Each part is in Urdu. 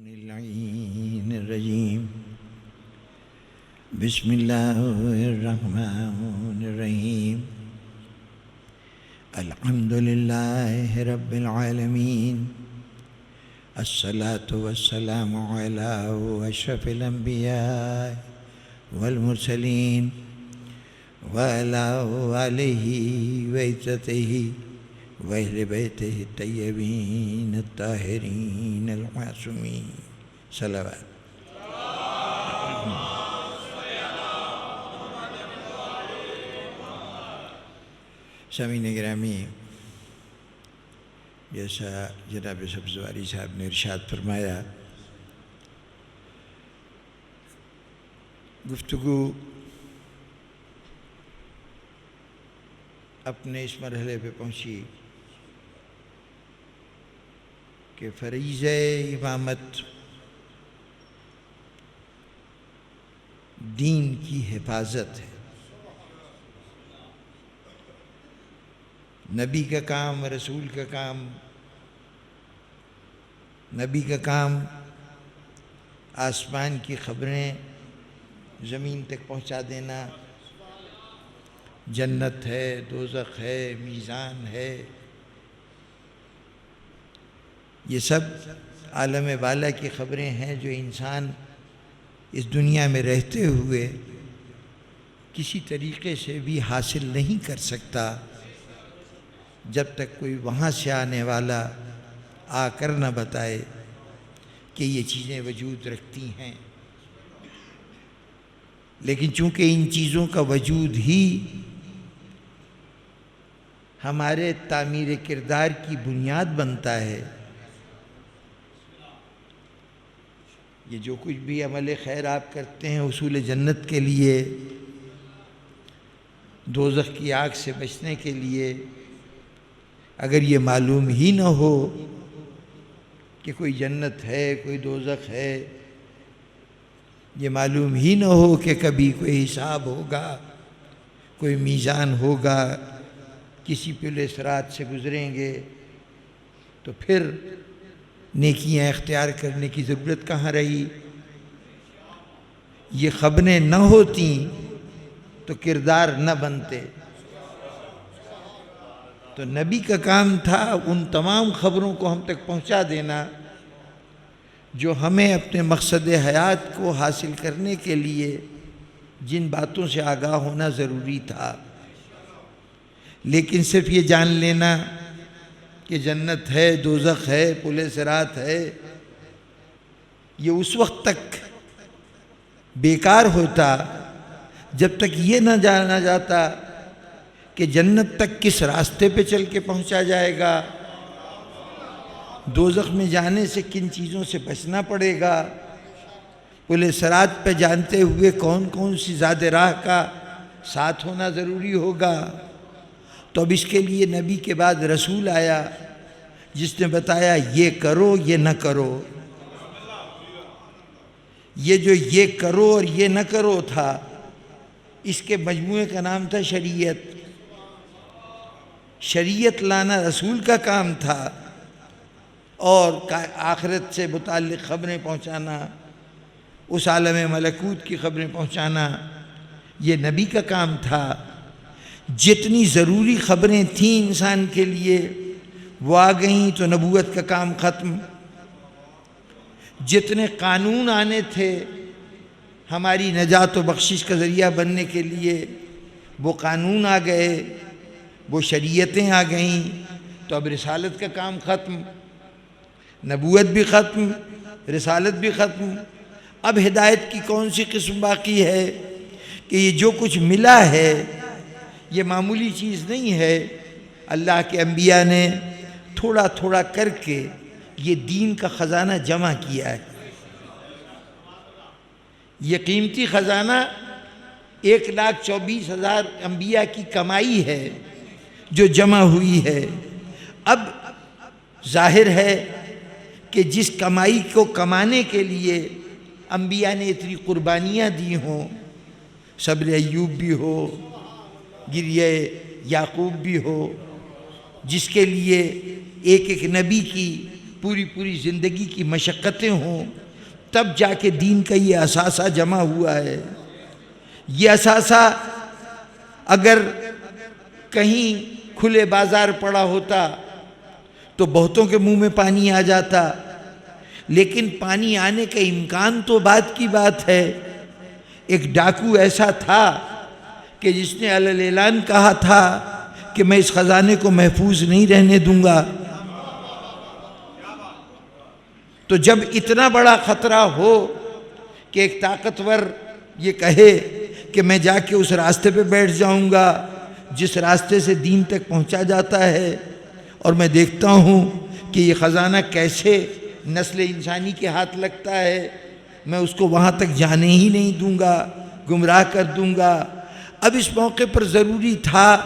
اللعين الرجيم بسم الله الرحمن الرحيم الحمد لله رب العالمين الصلاة والسلام على أشرف الأنبياء والمرسلين وعلى آله وعزته وأهل بيته الطيبين الطاهرين المعصومين صلوات. سامعین گرامی، جیسا جناب سبزواری صاحب نے ارشاد فرمایا، گفتگو اپنے اس مرحلے پہ پہنچی کہ فریضہ امامت دین کی حفاظت ہے۔ نبی کا کام، رسول کا کام، نبی کا کام آسمان کی خبریں زمین تک پہنچا دینا، جنت ہے، دوزخ ہے، میزان ہے، یہ سب عالم بالا کی خبریں ہیں جو انسان اس دنیا میں رہتے ہوئے کسی طریقے سے بھی حاصل نہیں کر سکتا جب تک کوئی وہاں سے آنے والا آ کر نہ بتائے کہ یہ چیزیں وجود رکھتی ہیں۔ لیکن چونکہ ان چیزوں کا وجود ہی ہمارے تعمیر کردار کی بنیاد بنتا ہے، یہ جو کچھ بھی عمل خیر آپ کرتے ہیں حصول جنت کے لیے، دوزخ کی آگ سے بچنے کے لیے، اگر یہ معلوم ہی نہ ہو کہ کوئی جنت ہے، کوئی دوزخ ہے، یہ معلوم ہی نہ ہو کہ کبھی کوئی حساب ہوگا، کوئی میزان ہوگا، کسی پل صراط سے گزریں گے، تو پھر نیکیاں اختیار کرنے کی ضرورت کہاں رہی؟ یہ خبریں نہ ہوتی تو کردار نہ بنتے۔ تو نبی کا کام تھا ان تمام خبروں کو ہم تک پہنچا دینا جو ہمیں اپنے مقصد حیات کو حاصل کرنے کے لیے جن باتوں سے آگاہ ہونا ضروری تھا۔ لیکن صرف یہ جان لینا کہ جنت ہے، دوزخ ہے، پل صراط ہے، یہ اس وقت تک بیکار ہوتا جب تک یہ نہ جانا جاتا کہ جنت تک کس راستے پہ چل کے پہنچا جائے گا، دوزخ میں جانے سے کن چیزوں سے بچنا پڑے گا، پل صراط پہ جانتے ہوئے کون کون سی زاد راہ کا ساتھ ہونا ضروری ہوگا۔ تو اب اس کے لیے نبی کے بعد رسول آیا جس نے بتایا یہ کرو یہ نہ کرو۔ یہ جو یہ کرو اور یہ نہ کرو تھا، اس کے مجموعے کا نام تھا شریعت۔ شریعت لانا رسول کا کام تھا اور آخرت سے متعلق خبریں پہنچانا، اس عالم ملکوت کی خبریں پہنچانا، یہ نبی کا کام تھا۔ جتنی ضروری خبریں تھیں انسان کے لیے وہ آ گئیں تو نبوت کا کام ختم۔ جتنے قانون آنے تھے ہماری نجات و بخشش کا ذریعہ بننے کے لیے وہ قانون آ گئے، وہ شریعتیں آ گئیں، تو اب رسالت کا کام ختم، نبوت بھی ختم، رسالت بھی ختم۔ اب ہدایت کی کون سی قسم باقی ہے کہ یہ جو کچھ ملا ہے یہ معمولی چیز نہیں ہے۔ اللہ کے انبیاء نے تھوڑا تھوڑا کر کے یہ دین کا خزانہ جمع کیا ہے۔ یہ قیمتی خزانہ 1,24,000 انبیاء کی کمائی ہے جو جمع ہوئی ہے۔ اب ظاہر ہے کہ جس کمائی کو کمانے کے لیے انبیاء نے اتنی قربانیاں دی ہوں، صبر ایوب بھی ہو، گریہ یعقوب بھی ہو، جس کے لیے ایک ایک نبی کی پوری پوری زندگی کی مشقتیں ہوں، تب جا کے دین کا یہ اثاثہ جمع ہوا ہے۔ یہ اثاثہ اگر کہیں کھلے بازار پڑا ہوتا تو بہتوں کے منہ میں پانی آ جاتا، لیکن پانی آنے کا امکان تو بات کی بات ہے۔ ایک ڈاکو ایسا تھا کہ جس نے علی اعلان کہا تھا کہ میں اس خزانے کو محفوظ نہیں رہنے دوں گا۔ تو جب اتنا بڑا خطرہ ہو کہ ایک طاقتور یہ کہے کہ میں جا کے اس راستے پہ بیٹھ جاؤں گا جس راستے سے دین تک پہنچا جاتا ہے، اور میں دیکھتا ہوں کہ یہ خزانہ کیسے نسل انسانی کے ہاتھ لگتا ہے، میں اس کو وہاں تک جانے ہی نہیں دوں گا، گمراہ کر دوں گا۔ اب اس موقع پر ضروری تھا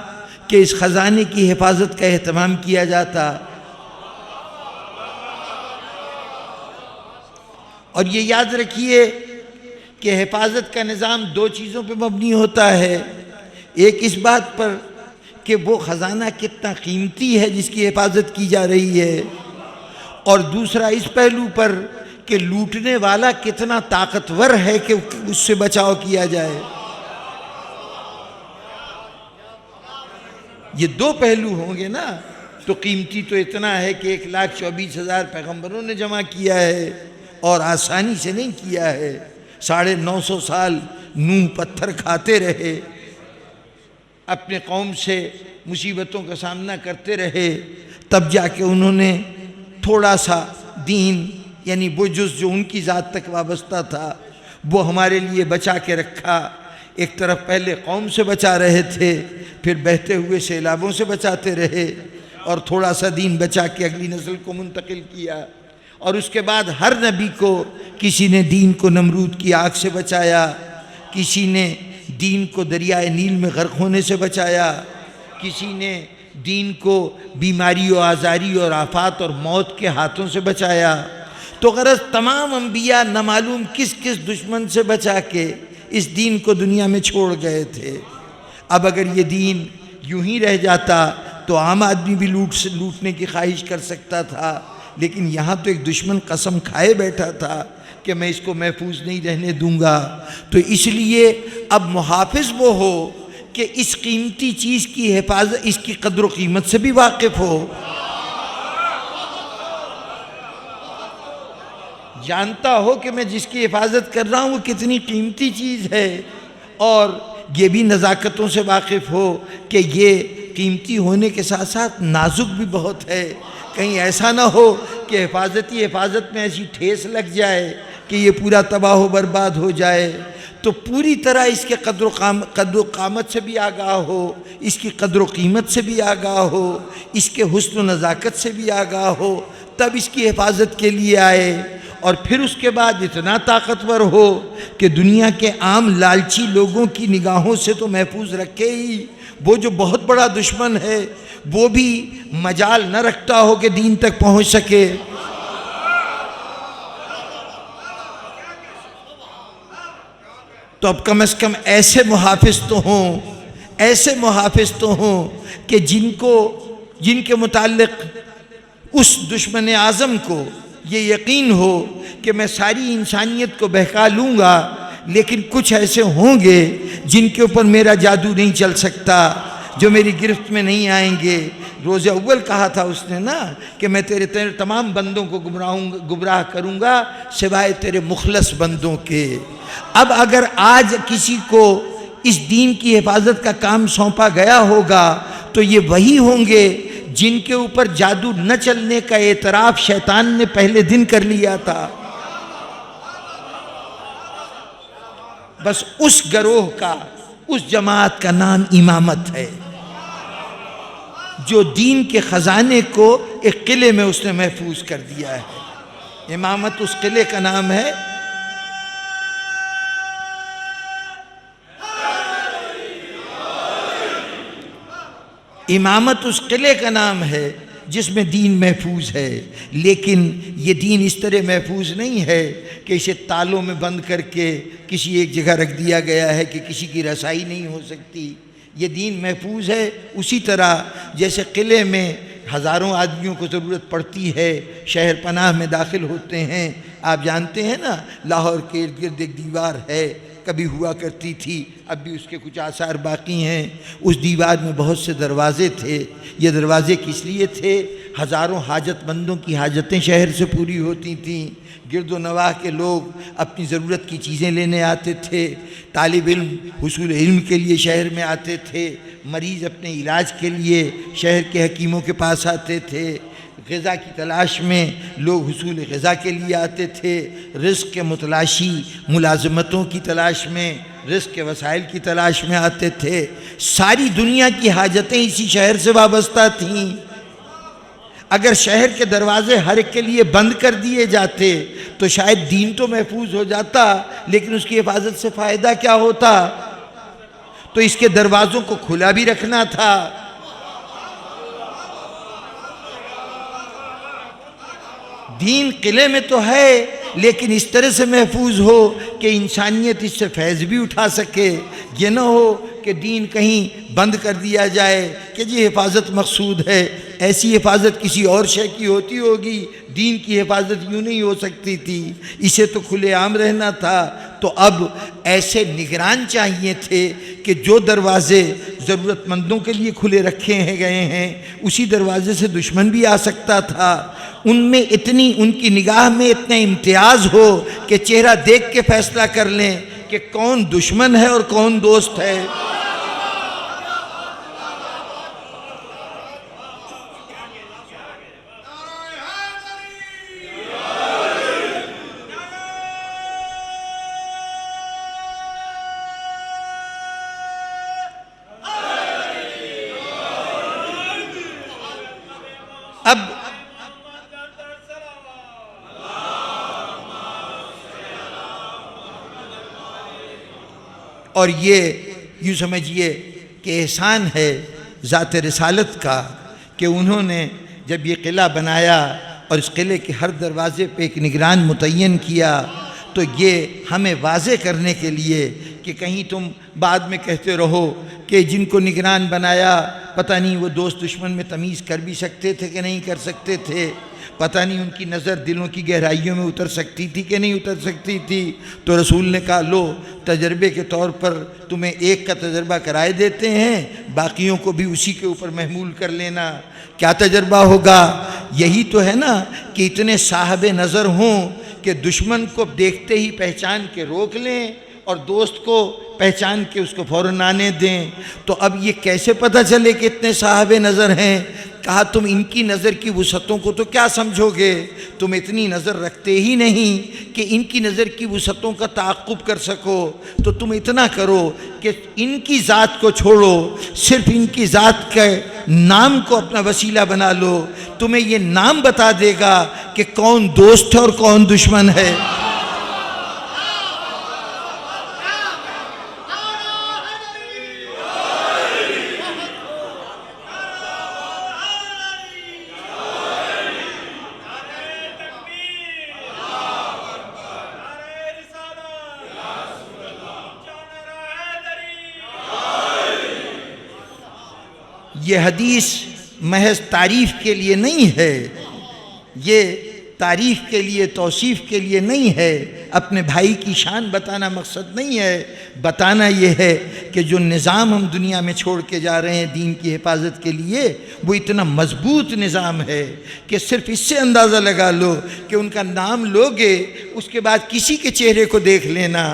کہ اس خزانے کی حفاظت کا اہتمام کیا جاتا، اور یہ یاد رکھیے کہ حفاظت کا نظام دو چیزوں پہ مبنی ہوتا ہے۔ ایک اس بات پر کہ وہ خزانہ کتنا قیمتی ہے جس کی حفاظت کی جا رہی ہے، اور دوسرا اس پہلو پر کہ لوٹنے والا کتنا طاقتور ہے کہ اس سے بچاؤ کیا جائے۔ یہ دو پہلو ہوں گے نا تو قیمتی تو اتنا ہے کہ 1,24,000 پیغمبروں نے جمع کیا ہے، اور آسانی سے نہیں کیا ہے۔ 950 سال نوح پتھر کھاتے رہے، اپنے قوم سے مصیبتوں کا سامنا کرتے رہے، تب جا کے انہوں نے تھوڑا سا دین، یعنی وہ جز جو ان کی ذات تک وابستہ تھا، وہ ہمارے لیے بچا کے رکھا۔ ایک طرف پہلے قوم سے بچا رہے تھے، پھر بہتے ہوئے سیلابوں سے بچاتے رہے، اور تھوڑا سا دین بچا کے اگلی نسل کو منتقل کیا۔ اور اس کے بعد ہر نبی کو کسی نے دین کو نمرود کی آگ سے بچایا، کسی نے دین کو دریائے نیل میں غرق ہونے سے بچایا، کسی نے دین کو بیماری و آزاری اور آفات اور موت کے ہاتھوں سے بچایا۔ تو غرض تمام انبیاء نہ معلوم کس کس دشمن سے بچا کے اس دین کو دنیا میں چھوڑ گئے تھے۔ اب اگر یہ دین یوں ہی رہ جاتا تو عام آدمی بھی لوٹنے کی خواہش کر سکتا تھا، لیکن یہاں تو ایک دشمن قسم کھائے بیٹھا تھا کہ میں اس کو محفوظ نہیں رہنے دوں گا۔ تو اس لیے اب محافظ وہ ہو کہ اس قیمتی چیز کی حفاظت، اس کی قدر و قیمت سے بھی واقف ہو، جانتا ہو کہ میں جس کی حفاظت کر رہا ہوں وہ کتنی قیمتی چیز ہے، اور یہ بھی نزاکتوں سے واقف ہو کہ یہ قیمتی ہونے کے ساتھ ساتھ نازک بھی بہت ہے۔ کہیں ایسا نہ ہو کہ حفاظت میں ایسی ٹھیس لگ جائے کہ یہ پورا تباہ و برباد ہو جائے۔ تو پوری طرح اس کے قدر و قامت سے بھی آگاہ ہو، اس کی قدر و قیمت سے بھی آگاہ ہو، اس کے حسن و نزاکت سے بھی آگاہ ہو، تب اس کی حفاظت کے لیے آئے، اور پھر اس کے بعد اتنا طاقتور ہو کہ دنیا کے عام لالچی لوگوں کی نگاہوں سے تو محفوظ رکھے ہی، وہ جو بہت بڑا دشمن ہے وہ بھی مجال نہ رکھتا ہو کہ دین تک پہنچ سکے۔ تو اب کم از کم ایسے محافظ تو ہوں کہ جن کے متعلق اس دشمن اعظم کو یہ یقین ہو کہ میں ساری انسانیت کو بہکا لوں گا، لیکن کچھ ایسے ہوں گے جن کے اوپر میرا جادو نہیں چل سکتا، جو میری گرفت میں نہیں آئیں گے۔ روز اول کہا تھا اس نے نا کہ میں تیرے تمام بندوں کو گمراہ کروں گا سوائے تیرے مخلص بندوں کے۔ اب اگر آج کسی کو اس دین کی حفاظت کا کام سونپا گیا ہوگا تو یہ وہی ہوں گے جن کے اوپر جادو نہ چلنے کا اعتراف شیطان نے پہلے دن کر لیا تھا۔ بس اس گروہ کا، اس جماعت کا نام امامت ہے، جو دین کے خزانے کو ایک قلعے میں اس نے محفوظ کر دیا ہے۔ امامت اس قلعے کا نام ہے۔ امامت اس قلعے کا نام ہے جس میں دین محفوظ ہے، لیکن یہ دین اس طرح محفوظ نہیں ہے کہ اسے تالوں میں بند کر کے کسی ایک جگہ رکھ دیا گیا ہے کہ کسی کی رسائی نہیں ہو سکتی۔ یہ دین محفوظ ہے اسی طرح جیسے قلعے میں ہزاروں آدمیوں کو ضرورت پڑتی ہے، شہر پناہ میں داخل ہوتے ہیں۔ آپ جانتے ہیں نا، لاہور کے ارد گرد ایک دیوار ہے، کبھی ہوا کرتی تھی، اب بھی اس کے کچھ آثار باقی ہیں۔ اس دیوار میں بہت سے دروازے تھے۔ یہ دروازے کس لیے تھے؟ ہزاروں حاجت مندوں کی حاجتیں شہر سے پوری ہوتی تھیں۔ گرد و نواح کے لوگ اپنی ضرورت کی چیزیں لینے آتے تھے، طالب علم حصول علم کے لیے شہر میں آتے تھے، مریض اپنے علاج کے لیے شہر کے حکیموں کے پاس آتے تھے، غذا کی تلاش میں لوگ حصول غذا کے لیے آتے تھے، رزق کے متلاشی ملازمتوں کی تلاش میں، رزق کے وسائل کی تلاش میں آتے تھے۔ ساری دنیا کی حاجتیں اسی شہر سے وابستہ تھیں۔ اگر شہر کے دروازے ہر ایک کے لیے بند کر دیے جاتے تو شاید دین تو محفوظ ہو جاتا، لیکن اس کی حفاظت سے فائدہ کیا ہوتا؟ تو اس کے دروازوں کو کھلا بھی رکھنا تھا۔ دین قلعے میں تو ہے، لیکن اس طرح سے محفوظ ہو کہ انسانیت اس سے فیض بھی اٹھا سکے۔ یہ نہ ہو کہ دین کہیں بند کر دیا جائے کہ جی حفاظت مقصود ہے۔ ایسی حفاظت کسی اور شے کی ہوتی ہوگی، دین کی حفاظت یوں نہیں ہو سکتی تھی۔ اسے تو کھلے عام رہنا تھا۔ تو اب ایسے نگران چاہیے تھے کہ جو دروازے ضرورت مندوں کے لیے کھلے رکھے گئے ہیں، اسی دروازے سے دشمن بھی آ سکتا تھا۔ ان کی نگاہ میں اتنا امتیاز ہو کہ چہرہ دیکھ کے فیصلہ کر لیں کہ کون دشمن ہے اور کون دوست ہے۔ اب اور یہ یوں سمجھیے کہ احسان ہے ذات رسالت کا کہ انہوں نے جب یہ قلعہ بنایا اور اس قلعے کے ہر دروازے پہ ایک نگران متعین کیا، تو یہ ہمیں واضح کرنے کے لیے کہ کہیں تم بعد میں کہتے رہو کہ جن کو نگران بنایا پتہ نہیں وہ دوست دشمن میں تمیز کر بھی سکتے تھے کہ نہیں کر سکتے تھے، پتہ نہیں ان کی نظر دلوں کی گہرائیوں میں اتر سکتی تھی کہ نہیں اتر سکتی تھی۔ تو رسول نے کہا لو تجربے کے طور پر تمہیں ایک کا تجربہ کرائے دیتے ہیں، باقیوں کو بھی اسی کے اوپر محمول کر لینا۔ کیا تجربہ ہوگا؟ یہی تو ہے نا کہ اتنے صاحب نظر ہوں کہ دشمن کو دیکھتے ہی پہچان کے روک لیں اور دوست کو پہچان کے اس کو فوراً آنے دیں۔ تو اب یہ کیسے پتہ چلے کہ اتنے صاحب نظر ہیں؟ کہا تم ان کی نظر کی وسعتوں کو تو کیا سمجھو گے؟ تم اتنی نظر رکھتے ہی نہیں کہ ان کی نظر کی وسعتوں کا تعاقب کر سکو، تو تم اتنا کرو کہ ان کی ذات کو چھوڑو، صرف ان کی ذات کے نام کو اپنا وسیلہ بنا لو، تمہیں یہ نام بتا دے گا کہ کون دوست ہے اور کون دشمن ہے۔ یہ حدیث محض تعریف کے لیے نہیں ہے، یہ تعریف کے لیے توصیف کے لیے نہیں ہے، اپنے بھائی کی شان بتانا مقصد نہیں ہے۔ بتانا یہ ہے کہ جو نظام ہم دنیا میں چھوڑ کے جا رہے ہیں دین کی حفاظت کے لیے، وہ اتنا مضبوط نظام ہے کہ صرف اس سے اندازہ لگا لو کہ ان کا نام لوگے، اس کے بعد کسی کے چہرے کو دیکھ لینا،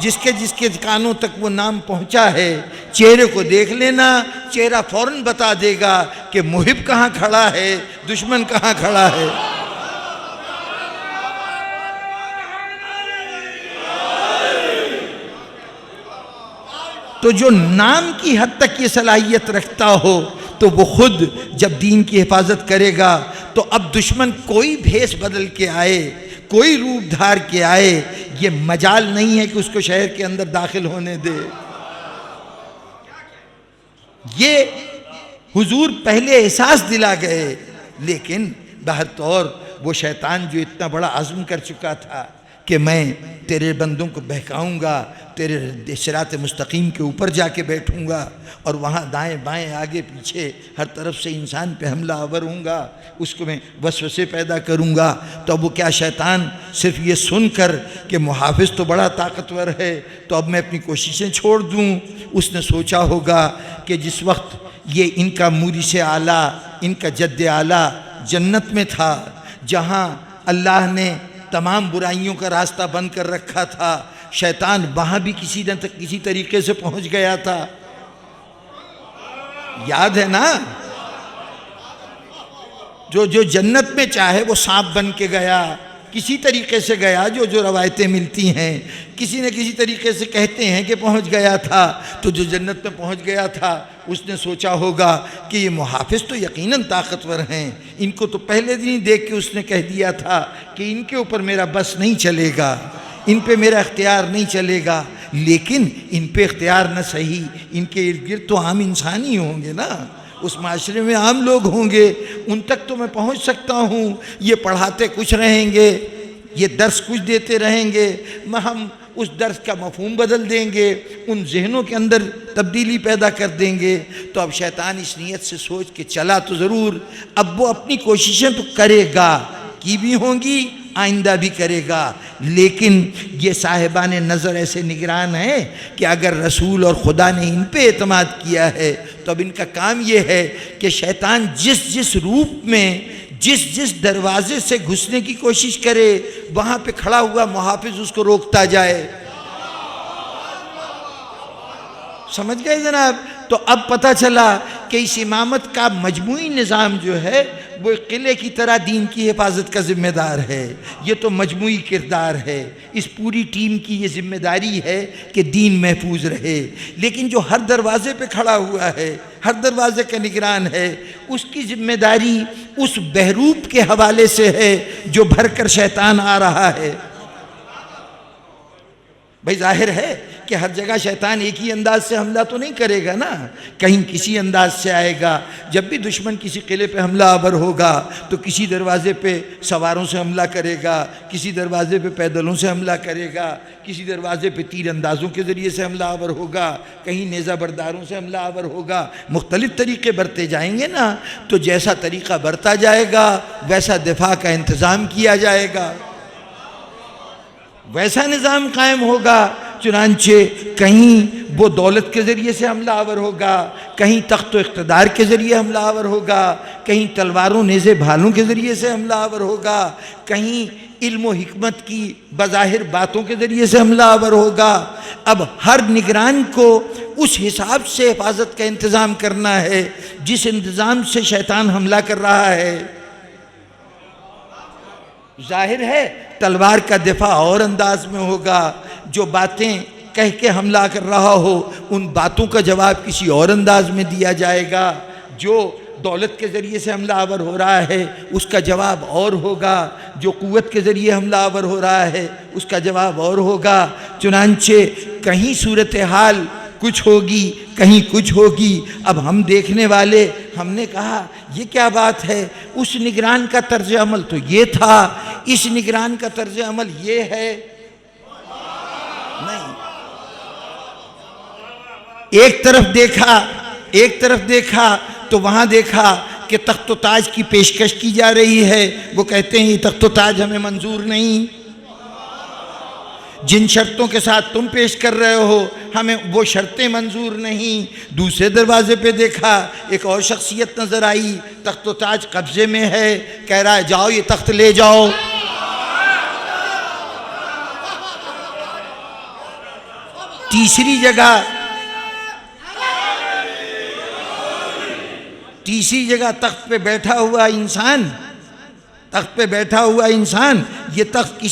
جس کے کانوں تک وہ نام پہنچا ہے، چہرے کو دیکھ لینا، چہرہ فوراً بتا دے گا کہ محب کہاں کھڑا ہے، دشمن کہاں کھڑا ہے۔ تو جو نام کی حد تک یہ صلاحیت رکھتا ہو تو وہ خود جب دین کی حفاظت کرے گا تو اب دشمن کوئی بھیس بدل کے آئے، کوئی روپ دھار کے آئے، یہ مجال نہیں ہے کہ اس کو شہر کے اندر داخل ہونے دے۔ یہ حضور پہلے احساس دلا گئے، لیکن بہر طور وہ شیطان جو اتنا بڑا عزم کر چکا تھا کہ میں تیرے بندوں کو بہکاؤں گا، تیرے صراط مستقیم کے اوپر جا کے بیٹھوں گا، اور وہاں دائیں بائیں آگے پیچھے ہر طرف سے انسان پہ حملہ آور ہوں گا، اس کو میں وسوسے پیدا کروں گا۔ تو اب وہ کیا شیطان صرف یہ سن کر کہ محافظ تو بڑا طاقتور ہے تو اب میں اپنی کوششیں چھوڑ دوں؟ اس نے سوچا ہوگا کہ جس وقت یہ ان کا مورث اعلیٰ، ان کا جد اعلیٰ جنت میں تھا، جہاں اللہ نے تمام برائیوں کا راستہ بند کر رکھا تھا، شیطان وہاں بھی کسی طریقے سے پہنچ گیا تھا۔ یاد ہے نا؟ جو جنت میں چاہے وہ سانپ بن کے گیا، کسی طریقے سے گیا، جو روایتیں ملتی ہیں کسی نہ کسی طریقے سے کہتے ہیں کہ پہنچ گیا تھا، تو جو جنت میں پہنچ گیا تھا اس نے سوچا ہوگا کہ یہ محافظ تو یقیناً طاقتور ہیں، ان کو تو پہلے دن ہی دیکھ کے اس نے کہہ دیا تھا کہ ان کے اوپر میرا بس نہیں چلے گا، ان پہ میرا اختیار نہیں چلے گا، لیکن ان پہ اختیار نہ صحیح، ان کے ارد گرد تو عام انسان ہی ہوں گے نا، اس معاشرے میں عام لوگ ہوں گے، ان تک تو میں پہنچ سکتا ہوں، یہ پڑھاتے کچھ رہیں گے، یہ درس کچھ دیتے رہیں گے، ہم اس درس کا مفہوم بدل دیں گے، ان ذہنوں کے اندر تبدیلی پیدا کر دیں گے۔ تو اب شیطان اس نیت سے سوچ کے چلا تو ضرور، اب وہ اپنی کوششیں تو کرے گا، کی بھی ہوں گی، آئندہ بھی کرے گا، لیکن یہ صاحبان نظر ایسے نگران ہیں کہ اگر رسول اور خدا نے ان پہ اعتماد کیا ہے تو اب ان کا کام یہ ہے کہ شیطان جس روپ میں جس دروازے سے گھسنے کی کوشش کرے وہاں پہ کھڑا ہوا محافظ اس کو روکتا جائے۔ سمجھ گئے جناب؟ تو اب پتہ چلا کہ اس امامت کا مجموعی نظام جو ہے وہ قلعے کی طرح دین کی حفاظت کا ذمہ دار ہے، یہ تو مجموعی کردار ہے، اس پوری ٹیم کی یہ ذمہ داری ہے کہ دین محفوظ رہے، لیکن جو ہر دروازے پہ کھڑا ہوا ہے، ہر دروازے کا نگران ہے، اس کی ذمہ داری اس بہروپ کے حوالے سے ہے جو بھر کر شیطان آ رہا ہے۔ بھئی ظاہر ہے کہ ہر جگہ شیطان ایک ہی انداز سے حملہ تو نہیں کرے گا نا، کہیں کسی انداز سے آئے گا۔ جب بھی دشمن کسی قلعے پہ حملہ آور ہوگا تو کسی دروازے پہ سواروں سے حملہ کرے گا، کسی دروازے پہ پیدلوں سے حملہ کرے گا، کسی دروازے پہ تیر اندازوں کے ذریعے سے حملہ آور ہوگا، کہیں نیزہ برداروں سے حملہ آور ہوگا، مختلف طریقے برتے جائیں گے نا، تو جیسا طریقہ برتا جائے گا ویسا دفاع کا انتظام کیا جائے گا، ویسا نظام قائم ہوگا۔ چنانچہ کہیں وہ دولت کے ذریعے سے حملہ آور ہوگا، کہیں تخت و اقتدار کے ذریعے حملہ آور ہوگا، کہیں تلواروں نیزے بھالوں کے ذریعے سے حملہ آور ہوگا، کہیں علم و حکمت کی بظاہر باتوں کے ذریعے سے حملہ آور ہوگا۔ اب ہر نگران کو اس حساب سے حفاظت کا انتظام کرنا ہے جس انتظام سے شیطان حملہ کر رہا ہے۔ ظاہر ہے تلوار کا دفاع اور انداز میں ہوگا، جو باتیں کہہ کے حملہ کر رہا ہو ان باتوں کا جواب کسی اور انداز میں دیا جائے گا، جو دولت کے ذریعے سے حملہ آور ہو رہا ہے اس کا جواب اور ہوگا، جو قوت کے ذریعے حملہ آور ہو رہا ہے اس کا جواب اور ہوگا۔ چنانچہ کہیں صورتحال کچھ ہوگی کہیں کچھ ہوگی۔ اب ہم دیکھنے والے ہم نے کہا یہ کیا بات ہے، اس نگران کا طرز عمل تو یہ تھا، اس نگران کا طرز عمل یہ ہے، نہیں، ایک طرف دیکھا تو وہاں دیکھا کہ تخت و تاج کی پیشکش کی جا رہی ہے، وہ کہتے ہیں یہ تخت و تاج ہمیں منظور نہیں، جن شرطوں کے ساتھ تم پیش کر رہے ہو ہمیں وہ شرطیں منظور نہیں۔ دوسرے دروازے پہ دیکھا ایک اور شخصیت نظر آئی، تخت و تاج قبضے میں ہے، کہہ رہا ہے جاؤ یہ تخت لے جاؤ۔ تیسری جگہ تخت پہ بیٹھا ہوا انسان، یہ تخت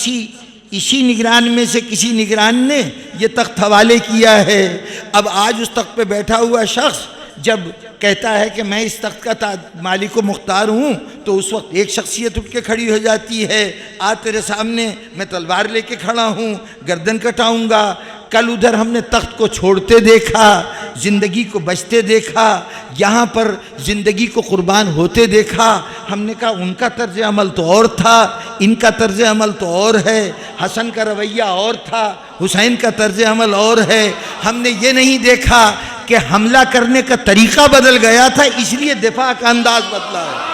اسی نگران میں سے کسی نگران نے یہ تخت حوالے کیا ہے۔ اب آج اس تخت پہ بیٹھا ہوا شخص جب کہتا ہے کہ میں اس تخت کا مالک و مختار ہوں تو اس وقت ایک شخصیت اٹھ کے کھڑی ہو جاتی ہے، آ تیرے سامنے میں تلوار لے کے کھڑا ہوں، گردن کٹاؤں گا۔ کل ادھر ہم نے تخت کو چھوڑتے دیکھا، زندگی کو بچتے دیکھا، یہاں پر زندگی کو قربان ہوتے دیکھا، ہم نے کہا ان کا طرز عمل تو اور تھا، ان کا طرز عمل تو اور ہے، حسن کا رویہ اور تھا، حسین کا طرز عمل اور ہے۔ ہم نے یہ نہیں دیکھا کہ حملہ کرنے کا طریقہ بدل گیا تھا، اس لیے دفاع کا انداز بدلا ہے۔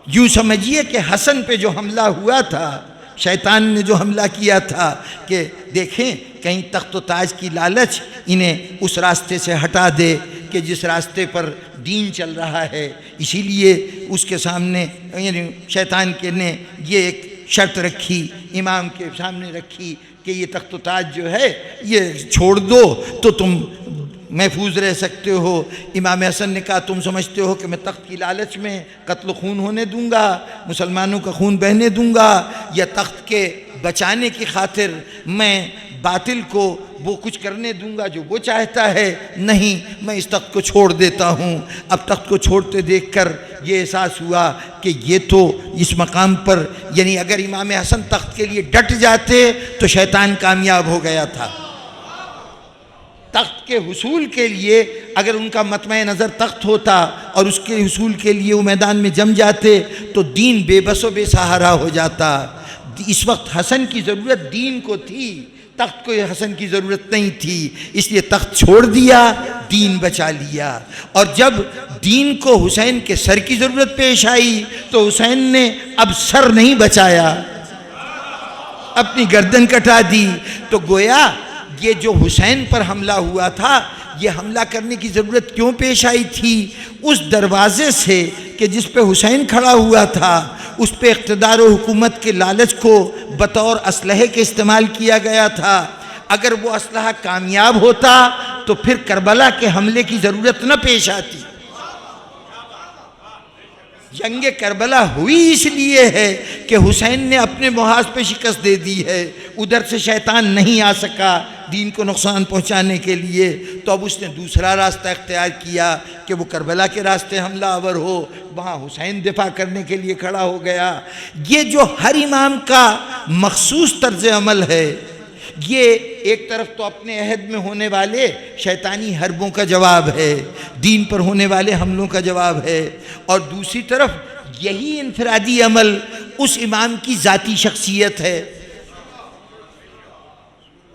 یوں سمجھیے کہ حسن پہ جو حملہ ہوا تھا، شیطان نے جو حملہ کیا تھا کہ دیکھیں کہیں تخت و تاج کی لالچ انہیں اس راستے سے ہٹا دے کہ جس راستے پر دین چل رہا ہے، اسی لیے اس کے سامنے یعنی شیطان کے نے یہ ایک شرط رکھی، امام کے سامنے رکھی کہ یہ تخت و تاج جو ہے یہ چھوڑ دو تو تم محفوظ رہ سکتے ہو۔ امام حسن نے کہا تم سمجھتے ہو کہ میں تخت کی لالچ میں قتل و خون ہونے دوں گا، مسلمانوں کا خون بہنے دوں گا، یا تخت کے بچانے کی خاطر میں باطل کو وہ کچھ کرنے دوں گا جو وہ چاہتا ہے؟ نہیں، میں اس تخت کو چھوڑ دیتا ہوں۔ اب تخت کو چھوڑتے دیکھ کر یہ احساس ہوا کہ یہ تو اس مقام پر یعنی اگر امام حسن تخت کے لیے ڈٹ جاتے تو شیطان کامیاب ہو گیا تھا۔ تخت کے حصول کے لیے اگر ان کا مطمع نظر تخت ہوتا اور اس کے حصول کے لیے وہ میدان میں جم جاتے تو دین بے بس و بے سہارا ہو جاتا۔ اس وقت حسن کی ضرورت دین کو تھی، تخت کو حسن کی ضرورت نہیں تھی، اس لیے تخت چھوڑ دیا، دین بچا لیا۔ اور جب دین کو حسین کے سر کی ضرورت پیش آئی تو حسین نے اب سر نہیں بچایا، اپنی گردن کٹا دی۔ تو گویا یہ جو حسین پر حملہ ہوا تھا، یہ حملہ کرنے کی ضرورت کیوں پیش آئی تھی؟ اس دروازے سے کہ جس پہ حسین کھڑا ہوا تھا، اس پہ اقتدار و حکومت کے لالچ کو بطور اسلحے کے استعمال کیا گیا تھا۔ اگر وہ اسلحہ کامیاب ہوتا تو پھر کربلا کے حملے کی ضرورت نہ پیش آتی۔ جنگ کربلا ہوئی اس لیے ہے کہ حسین نے اپنے محاذ پہ شکست دے دی ہے، ادھر سے شیطان نہیں آ سکا دین کو نقصان پہنچانے کے لیے، تو اب اس نے دوسرا راستہ اختیار کیا کہ وہ کربلا کے راستے حملہ آور ہو، وہاں حسین دفاع کرنے کے لیے کھڑا ہو گیا۔ یہ جو ہر امام کا مخصوص طرز عمل ہے، یہ ایک طرف تو اپنے عہد میں ہونے والے شیطانی حربوں کا جواب ہے، دین پر ہونے والے حملوں کا جواب ہے، اور دوسری طرف یہی انفرادی عمل اس امام کی ذاتی شخصیت ہے۔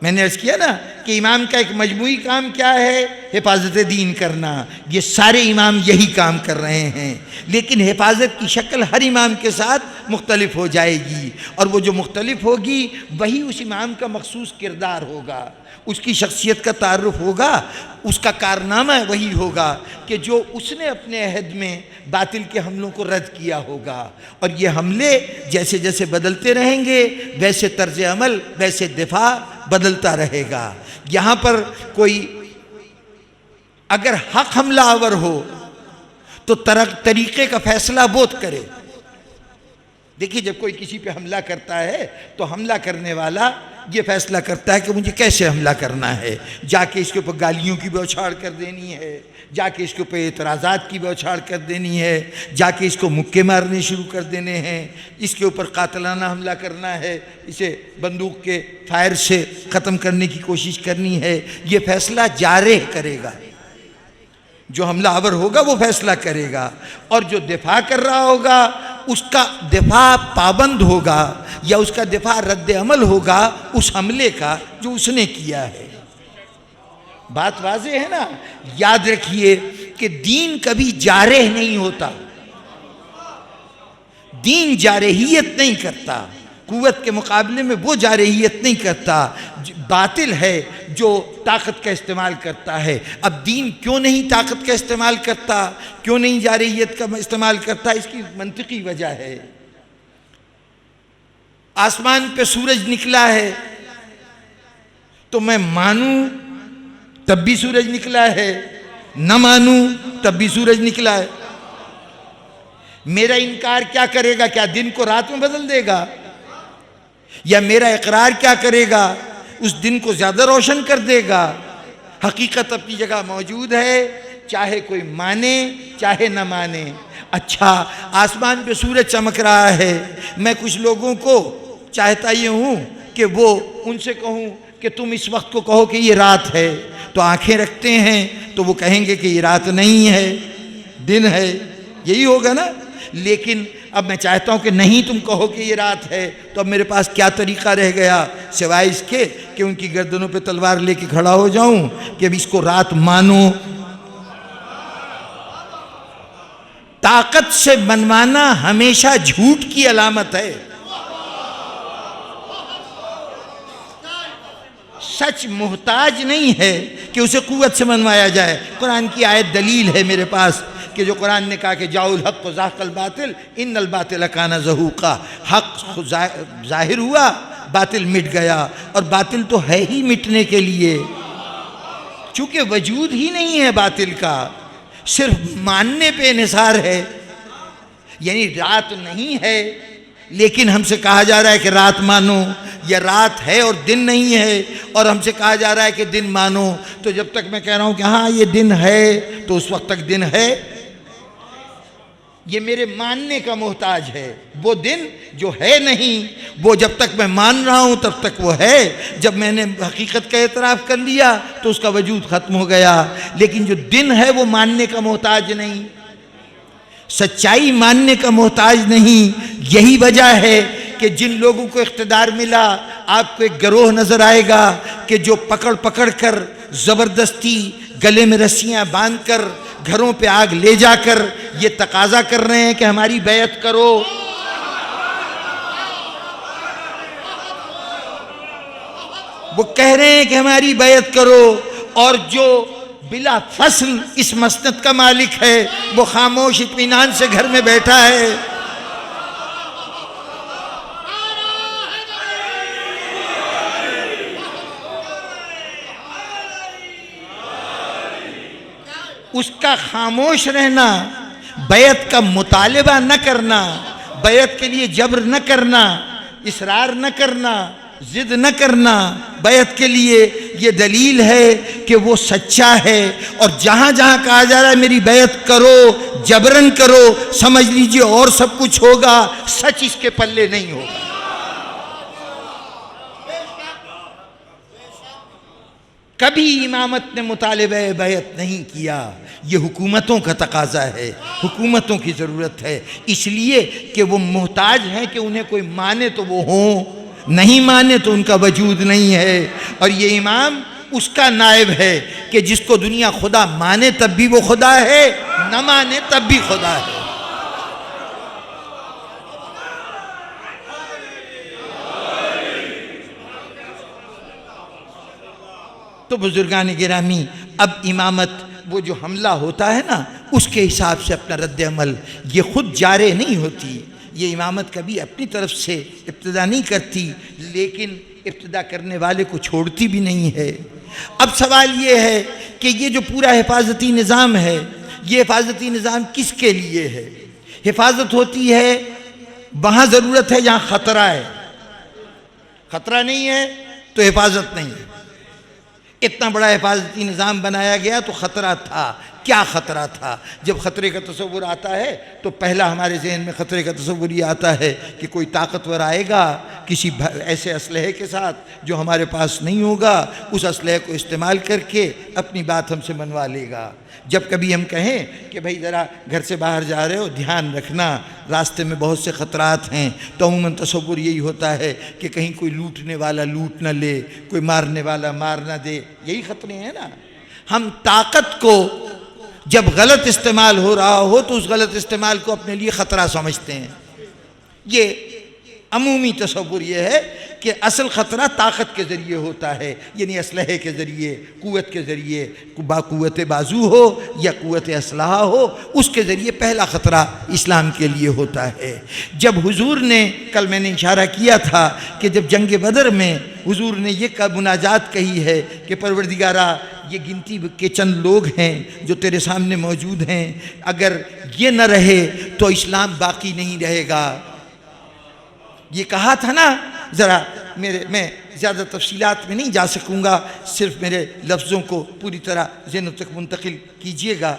میں نے عرض کیا نا کہ امام کا ایک مجموعی کام کیا ہے؟ حفاظت دین کرنا۔ یہ سارے امام یہی کام کر رہے ہیں، لیکن حفاظت کی شکل ہر امام کے ساتھ مختلف ہو جائے گی، اور وہ جو مختلف ہوگی وہی اس امام کا مخصوص کردار ہوگا، اس کی شخصیت کا تعارف ہوگا، اس کا کارنامہ وہی ہوگا کہ جو اس نے اپنے عہد میں باطل کے حملوں کو رد کیا ہوگا۔ اور یہ حملے جیسے جیسے بدلتے رہیں گے ویسے طرز عمل، ویسے دفاع بدلتا رہے گا۔ یہاں پر کوئی اگر حق حملہ آور ہو تو طریقے کا فیصلہ بہت کرے۔ دیکھیے جب کوئی کسی پہ حملہ کرتا ہے تو حملہ کرنے والا یہ فیصلہ کرتا ہے کہ مجھے کیسے حملہ کرنا ہے، جا کے اس کے اوپر گالیوں کی بوچھاڑ کر دینی ہے، جا کے اس کے اوپر اعتراضات کی بوچھاڑ کر دینی ہے، جا کے اس کو مکے مارنے شروع کر دینے ہیں، اس کے اوپر قاتلانہ حملہ کرنا ہے، اسے بندوق کے فائر سے ختم کرنے کی کوشش کرنی ہے۔ یہ فیصلہ جارح کرے گا، جو حملہ آور ہوگا وہ فیصلہ کرے گا، اور جو دفاع کر رہا ہوگا اس کا دفاع پابند ہوگا، یا اس کا دفاع رد عمل ہوگا اس حملے کا جو اس نے کیا ہے۔ بات واضح ہے نا؟ یاد رکھیے کہ دین کبھی جارح نہیں ہوتا، دین جارحیت نہیں کرتا، قوت کے مقابلے میں وہ جارحیت نہیں کرتا۔ باطل ہے جو طاقت کا استعمال کرتا ہے۔ اب دین کیوں نہیں طاقت کا استعمال کرتا، کیوں نہیں جارحیت کا استعمال کرتا؟ اس کی منطقی وجہ ہے۔ آسمان پہ سورج نکلا ہے تو میں مانوں تب بھی سورج نکلا ہے، نہ مانوں تب بھی سورج نکلا ہے۔ میرا انکار کیا کرے گا؟ کیا دن کو رات میں بدل دے گا؟ یا میرا اقرار کیا کرے گا؟ اس دن کو زیادہ روشن کر دے گا۔ حقیقت اپنی جگہ موجود ہے، چاہے کوئی مانے چاہے نہ مانے۔ اچھا آسمان پہ سورج چمک رہا ہے، میں کچھ لوگوں کو چاہتا یہ ہوں کہ وہ ان سے کہوں کہ تم اس وقت کو کہو کہ یہ رات ہے، تو آنکھیں رکھتے ہیں تو وہ کہیں گے کہ یہ رات نہیں ہے دن ہے، یہی ہوگا نا۔ لیکن اب میں چاہتا ہوں کہ نہیں تم کہو کہ یہ رات ہے، تو اب میرے پاس کیا طریقہ رہ گیا سوائے اس کے کہ ان کی گردنوں پہ تلوار لے کے کھڑا ہو جاؤں کہ اب اس کو رات مانو۔ طاقت سے منوانا ہمیشہ جھوٹ کی علامت ہے۔ سچ محتاج نہیں ہے کہ اسے قوت سے منوایا جائے۔ قرآن کی آیت دلیل ہے میرے پاس کہ جو قرآن نے کہا کہ جاؤ الحق و زاق الباطل ان الباطل کان زہوقا، حق ظاہر ہوا باطل مٹ گیا، اور باطل تو ہے ہی مٹنے کے لیے، چونکہ وجود ہی نہیں ہے باطل کا، صرف ماننے پہ انحصار ہے۔ یعنی رات نہیں ہے لیکن ہم سے کہا جا رہا ہے کہ رات مانو، یا رات ہے اور دن نہیں ہے اور ہم سے کہا جا رہا ہے کہ دن مانو۔ تو جب تک میں کہہ رہا ہوں کہ ہاں یہ دن ہے تو اس وقت تک دن ہے، یہ میرے ماننے کا محتاج ہے۔ وہ دن جو ہے نہیں وہ جب تک میں مان رہا ہوں تب تک وہ ہے، جب میں نے حقیقت کا اعتراف کر لیا تو اس کا وجود ختم ہو گیا۔ لیکن جو دن ہے وہ ماننے کا محتاج نہیں، سچائی ماننے کا محتاج نہیں۔ یہی وجہ ہے کہ جن لوگوں کو اقتدار ملا، آپ کو ایک گروہ نظر آئے گا کہ جو پکڑ پکڑ کر زبردستی گلے میں رسیاں باندھ کر گھروں پہ آگ لے جا کر یہ تقاضا کر رہے ہیں کہ ہماری بیعت کرو۔ وہ کہہ رہے ہیں کہ ہماری بیعت کرو، اور جو بلا فصل اس مسند کا مالک ہے وہ خاموش اطمینان سے گھر میں بیٹھا ہے۔ اس کا خاموش رہنا، بیعت کا مطالبہ نہ کرنا، بیعت کے لیے جبر نہ کرنا، اصرار نہ کرنا، ضد نہ کرنا بیعت کے لیے، یہ دلیل ہے کہ وہ سچا ہے۔ اور جہاں جہاں کہا جا رہا ہے میری بیعت کرو، جبرن کرو، سمجھ لیجئے اور سب کچھ ہوگا، سچ اس کے پلے نہیں ہوگا۔ کبھی امامت نے مطالبہ بیعت نہیں کیا، یہ حکومتوں کا تقاضا ہے، حکومتوں کی ضرورت ہے، اس لیے کہ وہ محتاج ہیں کہ انہیں کوئی مانے تو وہ ہوں، نہیں مانے تو ان کا وجود نہیں ہے۔ اور یہ امام اس کا نائب ہے کہ جس کو دنیا خدا مانے تب بھی وہ خدا ہے، نہ مانے تب بھی خدا ہے۔ تو بزرگان گرامی، اب امامت وہ جو حملہ ہوتا ہے نا اس کے حساب سے اپنا رد عمل، یہ خود جارے نہیں ہوتی، یہ امامت کبھی اپنی طرف سے ابتدا نہیں کرتی، لیکن ابتدا کرنے والے کو چھوڑتی بھی نہیں ہے۔ اب سوال یہ ہے کہ یہ جو پورا حفاظتی نظام ہے، یہ حفاظتی نظام کس کے لیے ہے؟ حفاظت ہوتی ہے وہاں ضرورت ہے جہاں خطرہ ہے، خطرہ نہیں ہے تو حفاظت نہیں ہے۔ اتنا بڑا حفاظتی نظام بنایا گیا تو خطرہ تھا۔ کیا خطرہ تھا؟ جب خطرے کا تصور آتا ہے تو پہلا ہمارے ذہن میں خطرے کا تصور یہ آتا ہے کہ کوئی طاقتور آئے گا کسی ایسے اسلحے کے ساتھ جو ہمارے پاس نہیں ہوگا، اس اسلحے کو استعمال کر کے اپنی بات ہم سے منوا لے گا۔ جب کبھی ہم کہیں کہ بھائی ذرا گھر سے باہر جا رہے ہو دھیان رکھنا، راستے میں بہت سے خطرات ہیں، تو عموماً تصور یہی ہوتا ہے کہ کہیں کوئی لوٹنے والا لوٹ نہ لے، کوئی مارنے والا مار نہ دے، یہی خطرے ہیں نا۔ ہم طاقت کو جب غلط استعمال ہو رہا ہو تو اس غلط استعمال کو اپنے لیے خطرہ سمجھتے ہیں۔ یہ عمومی تصور یہ ہے کہ اصل خطرہ طاقت کے ذریعے ہوتا ہے، یعنی اسلحے کے ذریعے، قوت کے ذریعے، قوت بازو ہو یا قوت اسلحہ ہو، اس کے ذریعے پہلا خطرہ اسلام کے لیے ہوتا ہے۔ جب حضور نے، کل میں نے اشارہ کیا تھا کہ جب جنگ بدر میں حضور نے یہ مناجات کہی ہے کہ پروردگارا یہ گنتی کے چند لوگ ہیں جو تیرے سامنے موجود ہیں، اگر یہ نہ رہے تو اسلام باقی نہیں رہے گا۔ یہ کہا تھا نا، ذرا میں زیادہ تفصیلات میں نہیں جا سکوں گا، صرف میرے لفظوں کو پوری طرح ذہنوں تک منتقل کیجئے گا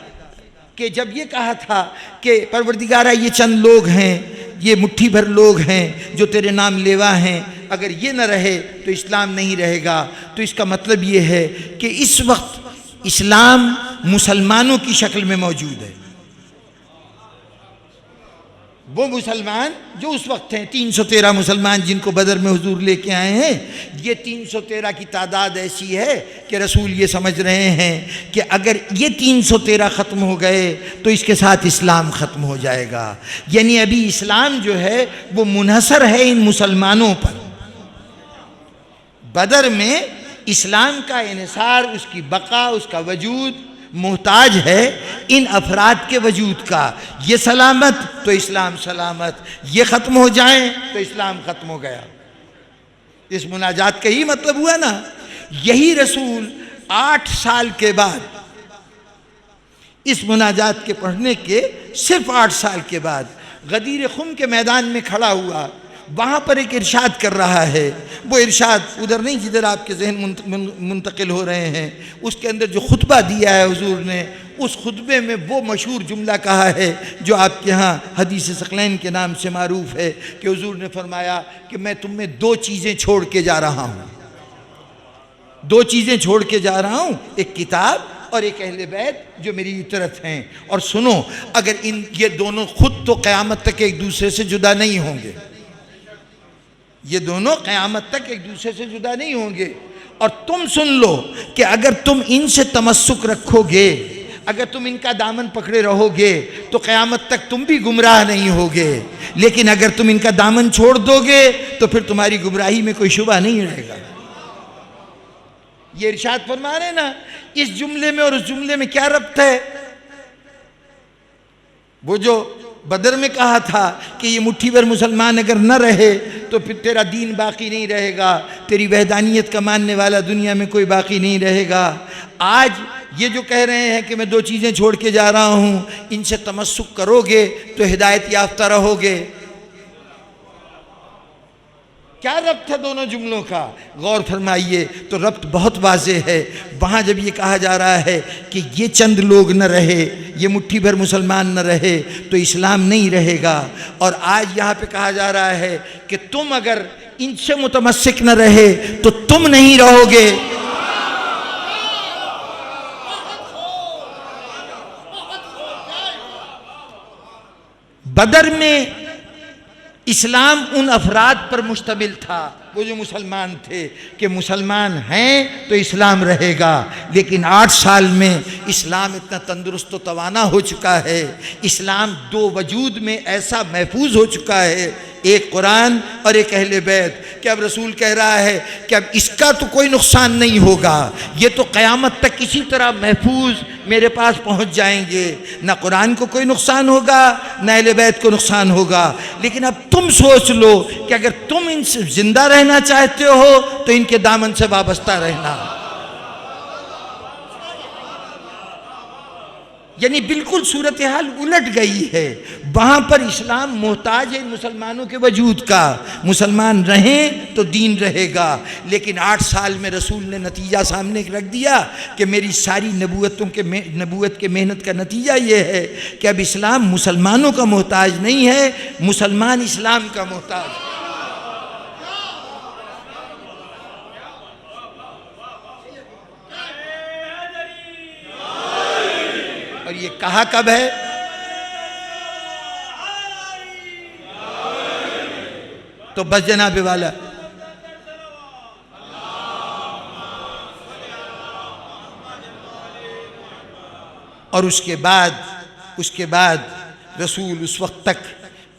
کہ جب یہ کہا تھا کہ پروردگارہ یہ چند لوگ ہیں، یہ مٹھی بھر لوگ ہیں جو تیرے نام لیوا ہیں، اگر یہ نہ رہے تو اسلام نہیں رہے گا، تو اس کا مطلب یہ ہے کہ اس وقت اسلام مسلمانوں کی شکل میں موجود ہے۔ وہ مسلمان جو اس وقت ہیں 313 مسلمان جن کو بدر میں حضور لے کے آئے ہیں، یہ 313 کی تعداد ایسی ہے کہ رسول یہ سمجھ رہے ہیں کہ اگر یہ 313 ختم ہو گئے تو اس کے ساتھ اسلام ختم ہو جائے گا، یعنی ابھی اسلام جو ہے وہ منحصر ہے ان مسلمانوں پر۔ بدر میں اسلام کا انحصار، اس کی بقا، اس کا وجود محتاج ہے ان افراد کے وجود کا۔ یہ سلامت تو اسلام سلامت، یہ ختم ہو جائیں تو اسلام ختم ہو گیا۔ اس مناجات کا ہی مطلب ہوا نا۔ یہی رسول 8 سال کے بعد، اس مناجات کے پڑھنے کے صرف 8 سال کے بعد غدیر خم کے میدان میں کھڑا ہوا، وہاں پر ایک ارشاد کر رہا ہے۔ وہ ارشاد ادھر نہیں جدھر آپ کے ذہن منتقل ہو رہے ہیں، اس کے اندر جو خطبہ دیا ہے حضور نے، اس خطبے میں وہ مشہور جملہ کہا ہے جو آپ کے ہاں حدیث ثقلین کے نام سے معروف ہے کہ حضور نے فرمایا کہ میں تم میں 2 چیزیں چھوڑ کے جا رہا ہوں، 2 چیزیں چھوڑ کے جا رہا ہوں، ایک کتاب اور ایک اہل بیت جو میری اطرت ہیں۔ اور سنو، اگر یہ دونوں خود تو قیامت تک ایک دوسرے سے جدا نہیں ہوں گے، یہ دونوں قیامت تک ایک دوسرے سے جدا نہیں ہوں گے، اور تم سن لو کہ اگر تم ان سے تمسک رکھو گے، اگر تم ان کا دامن پکڑے رہو گے تو قیامت تک تم بھی گمراہ نہیں ہوگے، لیکن اگر تم ان کا دامن چھوڑ دو گے تو پھر تمہاری گمراہی میں کوئی شبہ نہیں رہے گا۔ یہ ارشاد فرما رہے نا، اس جملے میں اور اس جملے میں کیا ربط ہے؟ وہ جو بدر میں کہا تھا کہ یہ مٹھی بھر مسلمان اگر نہ رہے تو پھر تیرا دین باقی نہیں رہے گا، تیری وحدانیت کا ماننے والا دنیا میں کوئی باقی نہیں رہے گا۔ آج یہ جو کہہ رہے ہیں کہ میں 2 چیزیں چھوڑ کے جا رہا ہوں، ان سے تمسک کرو گے تو ہدایت یافتہ رہو گے۔ کیا ربط ہے دونوں جملوں کا؟ غور فرمائیے تو ربط بہت واضح ہے۔ وہاں جب یہ کہا جا رہا ہے کہ یہ چند لوگ نہ رہے، یہ مٹھی بھر مسلمان نہ رہے تو اسلام نہیں رہے گا، اور آج یہاں پہ کہا جا رہا ہے کہ تم اگر ان سے متمسک نہ رہے تو تم نہیں رہو گے۔ بدر میں اسلام ان افراد پر مشتمل تھا، وہ جو مسلمان تھے، کہ مسلمان ہیں تو اسلام رہے گا، لیکن 8 سال میں اسلام اتنا تندرست و توانا ہو چکا ہے، اسلام 2 وجود میں ایسا محفوظ ہو چکا ہے، ایک قرآن اور ایک اہل بیت، کہ اب رسول کہہ رہا ہے کہ اب اس کا تو کوئی نقصان نہیں ہوگا، یہ تو قیامت تک اسی طرح محفوظ میرے پاس پہنچ جائیں گے، نہ قرآن کو کوئی نقصان ہوگا نہ اہل بیت کو نقصان ہوگا۔ لیکن اب تم سوچ لو کہ اگر تم ان سے زندہ رہنا چاہتے ہو تو ان کے دامن سے وابستہ رہنا، یعنی بالکل صورتحال الٹ گئی ہے۔ وہاں پر اسلام محتاج ہے مسلمانوں کے وجود کا، مسلمان رہیں تو دین رہے گا، لیکن 8 سال میں رسول نے نتیجہ سامنے رکھ دیا کہ میری ساری نبوت کے محنت کا نتیجہ یہ ہے کہ اب اسلام مسلمانوں کا محتاج نہیں ہے، مسلمان اسلام کا محتاج ہے۔ اور یہ کہا کب ہے؟ تو بس جناب والا، اور اس کے بعد رسول اس وقت تک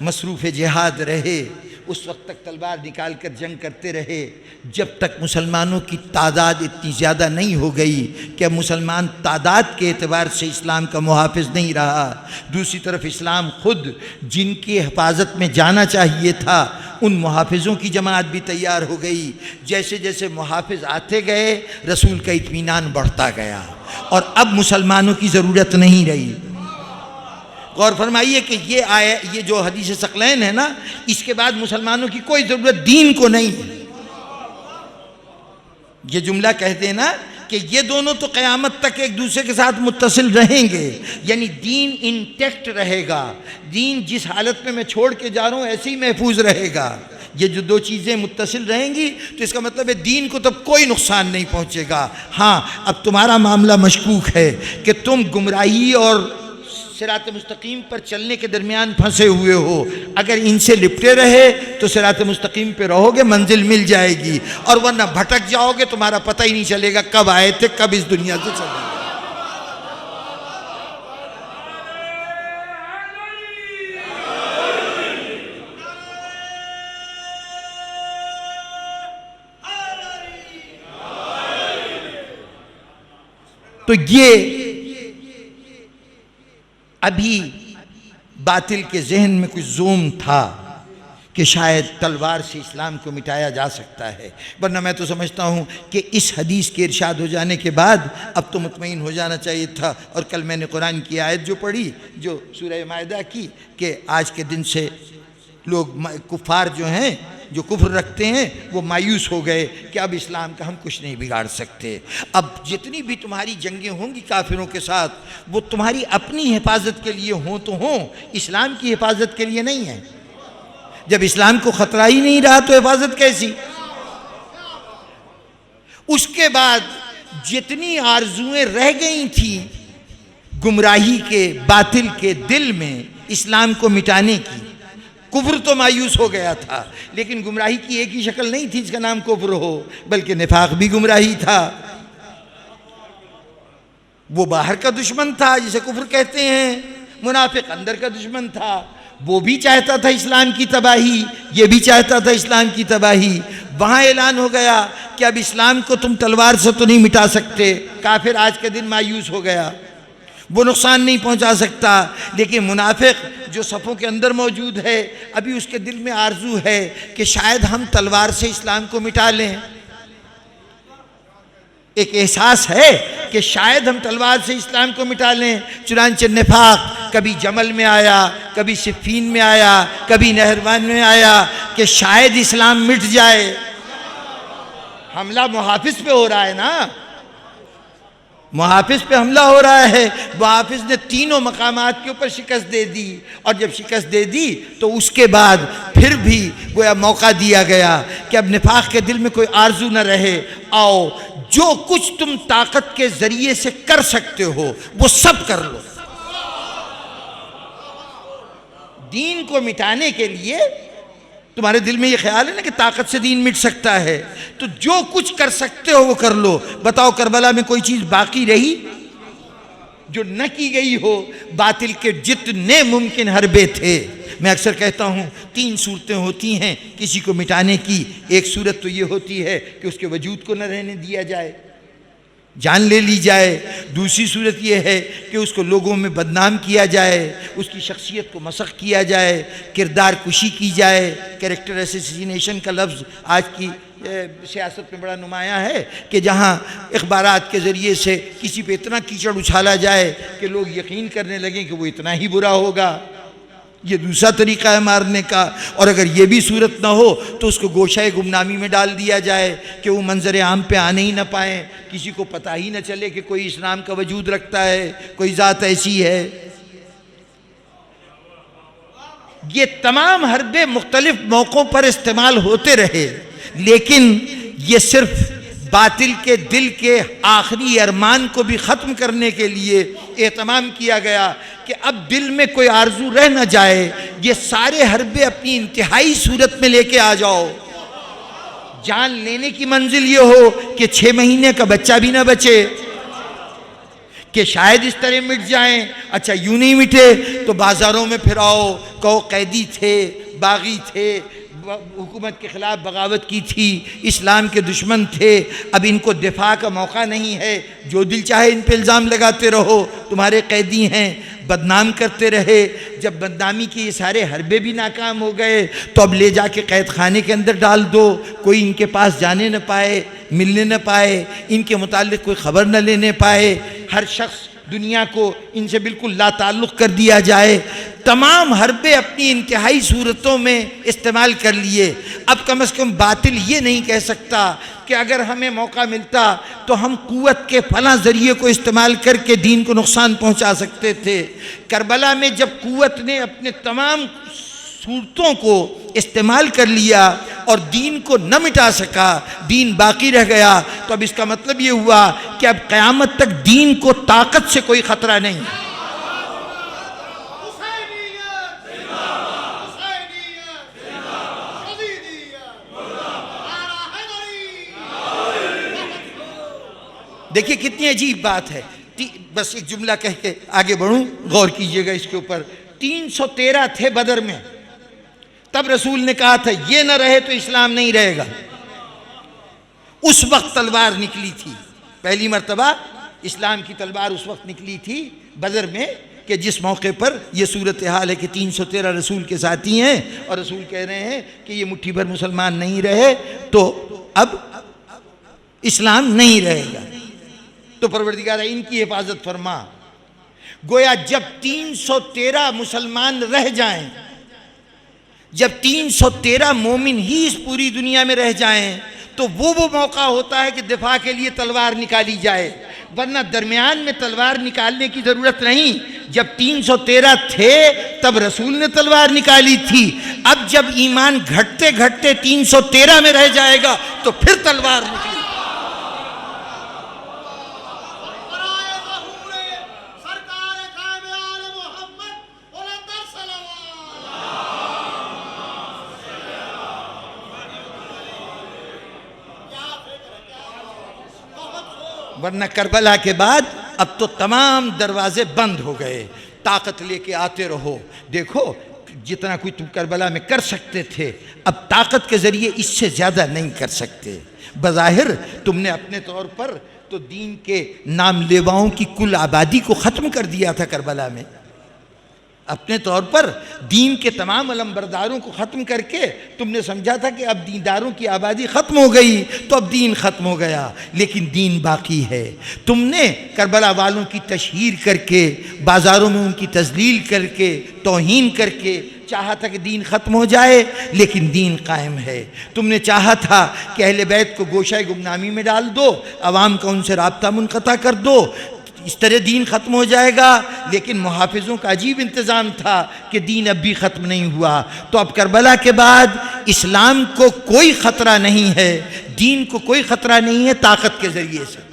مصروف جہاد رہے، اس وقت تک تلوار نکال کر جنگ کرتے رہے جب تک مسلمانوں کی تعداد اتنی زیادہ نہیں ہو گئی کہ اب مسلمان تعداد کے اعتبار سے اسلام کا محافظ نہیں رہا۔ دوسری طرف اسلام خود جن کی حفاظت میں جانا چاہیے تھا ان محافظوں کی جماعت بھی تیار ہو گئی۔ جیسے جیسے محافظ آتے گئے رسول کا اطمینان بڑھتا گیا اور اب مسلمانوں کی ضرورت نہیں رہی۔ غور فرمائیے کہ یہ جو حدیث ثقلین ہے نا، اس کے بعد مسلمانوں کی کوئی ضرورت دین کو نہیں ہے۔ یہ جملہ کہتے ہیں نا کہ یہ دونوں تو قیامت تک ایک دوسرے کے ساتھ متصل رہیں گے، یعنی دین انٹیکٹ رہے گا، دین جس حالت میں چھوڑ کے جا رہا ہوں ایسے ہی محفوظ رہے گا۔ یہ جو دو چیزیں متصل رہیں گی تو اس کا مطلب ہے دین کو تب کوئی نقصان نہیں پہنچے گا۔ ہاں اب تمہارا معاملہ مشکوک ہے کہ تم گمراہی اور صراط مستقیم پر چلنے کے درمیان پھنسے ہوئے ہو، اگر ان سے لپٹے رہے تو صراط مستقیم پہ رہو گے، منزل مل جائے گی، اور ورنہ بھٹک جاؤ گے، تمہارا پتہ ہی نہیں چلے گا کب آئے تھے، کب اس دنیا سے چلے گئے۔ تو یہ ابھی باطل کے ذہن میں کچھ زوم تھا کہ شاید تلوار سے اسلام کو مٹایا جا سکتا ہے، ورنہ میں تو سمجھتا ہوں کہ اس حدیث کے ارشاد ہو جانے کے بعد اب تو مطمئن ہو جانا چاہیے تھا۔ اور کل میں نے قرآن کی آیت جو پڑھی، جو سورہ مائدہ کی، کہ آج کے دن سے لوگ کفار جو ہیں، جو کفر رکھتے ہیں، وہ مایوس ہو گئے کہ اب اسلام کا ہم کچھ نہیں بگاڑ سکتے۔ اب جتنی بھی تمہاری جنگیں ہوں گی کافروں کے ساتھ، وہ تمہاری اپنی حفاظت کے لیے ہوں تو ہوں، اسلام کی حفاظت کے لیے نہیں ہے۔ جب اسلام کو خطرہ ہی نہیں رہا تو حفاظت کیسی؟ اس کے بعد جتنی آرزویں رہ گئی تھیں گمراہی کے، باطل کے دل میں اسلام کو مٹانے کی، کفر تو مایوس ہو گیا تھا، لیکن گمراہی کی ایک ہی شکل نہیں تھی جس کا نام کفر ہو، بلکہ نفاق بھی گمراہی تھا۔ وہ باہر کا دشمن تھا جسے کفر کہتے ہیں، منافق اندر کا دشمن تھا، وہ بھی چاہتا تھا اسلام کی تباہی، یہ بھی چاہتا تھا اسلام کی تباہی۔ وہاں اعلان ہو گیا کہ اب اسلام کو تم تلوار سے تو نہیں مٹا سکتے، کافر آج کے دن مایوس ہو گیا، وہ نقصان نہیں پہنچا سکتا، لیکن منافق جو صفوں کے اندر موجود ہے، ابھی اس کے دل میں آرزو ہے کہ شاید ہم تلوار سے اسلام کو مٹا لیں۔ ایک احساس ہے کہ شاید ہم تلوار سے اسلام کو مٹا لیں، چنانچہ نفاق کبھی جمل میں آیا، کبھی صفین میں آیا، کبھی نہروان میں آیا کہ شاید اسلام مٹ جائے۔ حملہ محافظ پہ ہو رہا ہے نا، محافظ پہ حملہ ہو رہا ہے، محافظ نے تینوں مقامات کے اوپر شکست دے دی، اور جب شکست دے دی تو اس کے بعد پھر بھی گویا موقع دیا گیا کہ اب نفاق کے دل میں کوئی آرزو نہ رہے، آؤ جو کچھ تم طاقت کے ذریعے سے کر سکتے ہو وہ سب کر لو۔ دین کو مٹانے کے لیے تمہارے دل میں یہ خیال ہے نا کہ طاقت سے دین مٹ سکتا ہے، تو جو کچھ کر سکتے ہو وہ کر لو۔ بتاؤ کربلا میں کوئی چیز باقی رہی جو نہ کی گئی ہو؟ باطل کے جتنے ممکن حربے تھے، میں اکثر کہتا ہوں 3 صورتیں ہوتی ہیں کسی کو مٹانے کی۔ ایک صورت تو یہ ہوتی ہے کہ اس کے وجود کو نہ رہنے دیا جائے، جان لے لی جائے۔ دوسری صورت یہ ہے کہ اس کو لوگوں میں بدنام کیا جائے، اس کی شخصیت کو مسخ کیا جائے، کردار کشی کی جائے۔ کیریکٹر اسیسینیشن کا لفظ آج کی سیاست میں بڑا نمایاں ہے کہ جہاں اخبارات کے ذریعے سے کسی پہ اتنا کیچڑ اچھالا جائے کہ لوگ یقین کرنے لگیں کہ وہ اتنا ہی برا ہوگا۔ یہ دوسرا طریقہ ہے مارنے کا۔ اور اگر یہ بھی صورت نہ ہو تو اس کو گوشہ گمنامی میں ڈال دیا جائے کہ وہ منظر عام پہ آنے ہی نہ پائیں، کسی کو پتہ ہی نہ چلے کہ کوئی اسلام کا وجود رکھتا ہے، کوئی ذات ایسی ہے۔ یہ تمام حربے مختلف موقعوں پر استعمال ہوتے رہے، لیکن یہ صرف باطل کے دل کے آخری ارمان کو بھی ختم کرنے کے لیے اہتمام کیا گیا کہ اب دل میں کوئی آرزو رہ نہ جائے، یہ سارے حربے اپنی انتہائی صورت میں لے کے آ جاؤ۔ جان لینے کی منزل یہ ہو کہ 6 مہینے کا بچہ بھی نہ بچے، کہ شاید اس طرح مٹ جائیں۔ اچھا یوں نہیں مٹے تو بازاروں میں پھراؤ، کہو قیدی تھے، باغی تھے، حکومت کے خلاف بغاوت کی تھی، اسلام کے دشمن تھے، اب ان کو دفاع کا موقع نہیں ہے، جو دل چاہے ان پہ الزام لگاتے رہو، تمہارے قیدی ہیں، بدنام کرتے رہے۔ جب بدنامی کے یہ سارے حربے بھی ناکام ہو گئے تو اب لے جا کے قید خانے کے اندر ڈال دو، کوئی ان کے پاس جانے نہ پائے، ملنے نہ پائے، ان کے متعلق کوئی خبر نہ لینے پائے، ہر شخص دنیا کو ان سے بالکل لا تعلق کر دیا جائے۔ تمام حربے اپنی انتہائی صورتوں میں استعمال کر لیے. اب کم از کم باطل یہ نہیں کہہ سکتا کہ اگر ہمیں موقع ملتا تو ہم قوت کے فلاں ذریعے کو استعمال کر کے دین کو نقصان پہنچا سکتے تھے. کربلا میں جب قوت نے اپنے تمام صورتوں کو استعمال کر لیا اور دین کو نہ مٹا سکا، دین باقی رہ گیا، تو اب اس کا مطلب یہ ہوا کہ اب قیامت تک دین کو طاقت سے کوئی خطرہ نہیں. دیکھیے کتنی عجیب بات ہے. بس ایک جملہ کہہ کے آگے بڑھوں، غور کیجئے گا اس کے اوپر. 313 تھے بدر میں، تب رسول نے کہا تھا یہ نہ رہے تو اسلام نہیں رہے گا. اس وقت تلوار نکلی تھی، پہلی مرتبہ اسلام کی تلوار اس وقت نکلی تھی بدر میں، کہ جس موقع پر یہ صورتحال ہے کہ 313 رسول کے ساتھی ہیں اور رسول کہہ رہے ہیں کہ یہ مٹھی بھر مسلمان نہیں رہے تو اب اسلام نہیں رہے گا. تو پروردگار ان کی حفاظت فرما. گویا جب 313 مسلمان رہ جائیں، جب 313 مومن ہی اس پوری دنیا میں رہ جائیں تو وہ موقع ہوتا ہے کہ دفاع کے لیے تلوار نکالی جائے، ورنہ درمیان میں تلوار نکالنے کی ضرورت نہیں. جب 313 تھے تب رسول نے تلوار نکالی تھی. اب جب ایمان گھٹتے گھٹتے 313 میں رہ جائے گا تو پھر تلوار نکلی. ورنہ کربلا کے بعد اب تو تمام دروازے بند ہو گئے. طاقت لے کے آتے رہو. دیکھو جتنا کوئی تم کربلا میں کر سکتے تھے اب طاقت کے ذریعے اس سے زیادہ نہیں کر سکتے. بظاہر تم نے اپنے طور پر تو دین کے نام لیواؤں کی کل آبادی کو ختم کر دیا تھا کربلا میں. اپنے طور پر دین کے تمام علمبرداروں کو ختم کر کے تم نے سمجھا تھا کہ اب دینداروں کی آبادی ختم ہو گئی تو اب دین ختم ہو گیا، لیکن دین باقی ہے. تم نے کربلا والوں کی تشہیر کر کے، بازاروں میں ان کی تذلیل کر کے، توہین کر کے چاہا تھا کہ دین ختم ہو جائے، لیکن دین قائم ہے. تم نے چاہا تھا کہ اہل بیت کو گوشہ گمنامی میں ڈال دو، عوام کا ان سے رابطہ منقطع کر دو، اس طرح دین ختم ہو جائے گا، لیکن محافظوں کا عجیب انتظام تھا کہ دین اب بھی ختم نہیں ہوا. تو اب کربلا کے بعد اسلام کو کوئی خطرہ نہیں ہے، دین کو کوئی خطرہ نہیں ہے طاقت کے ذریعے سے.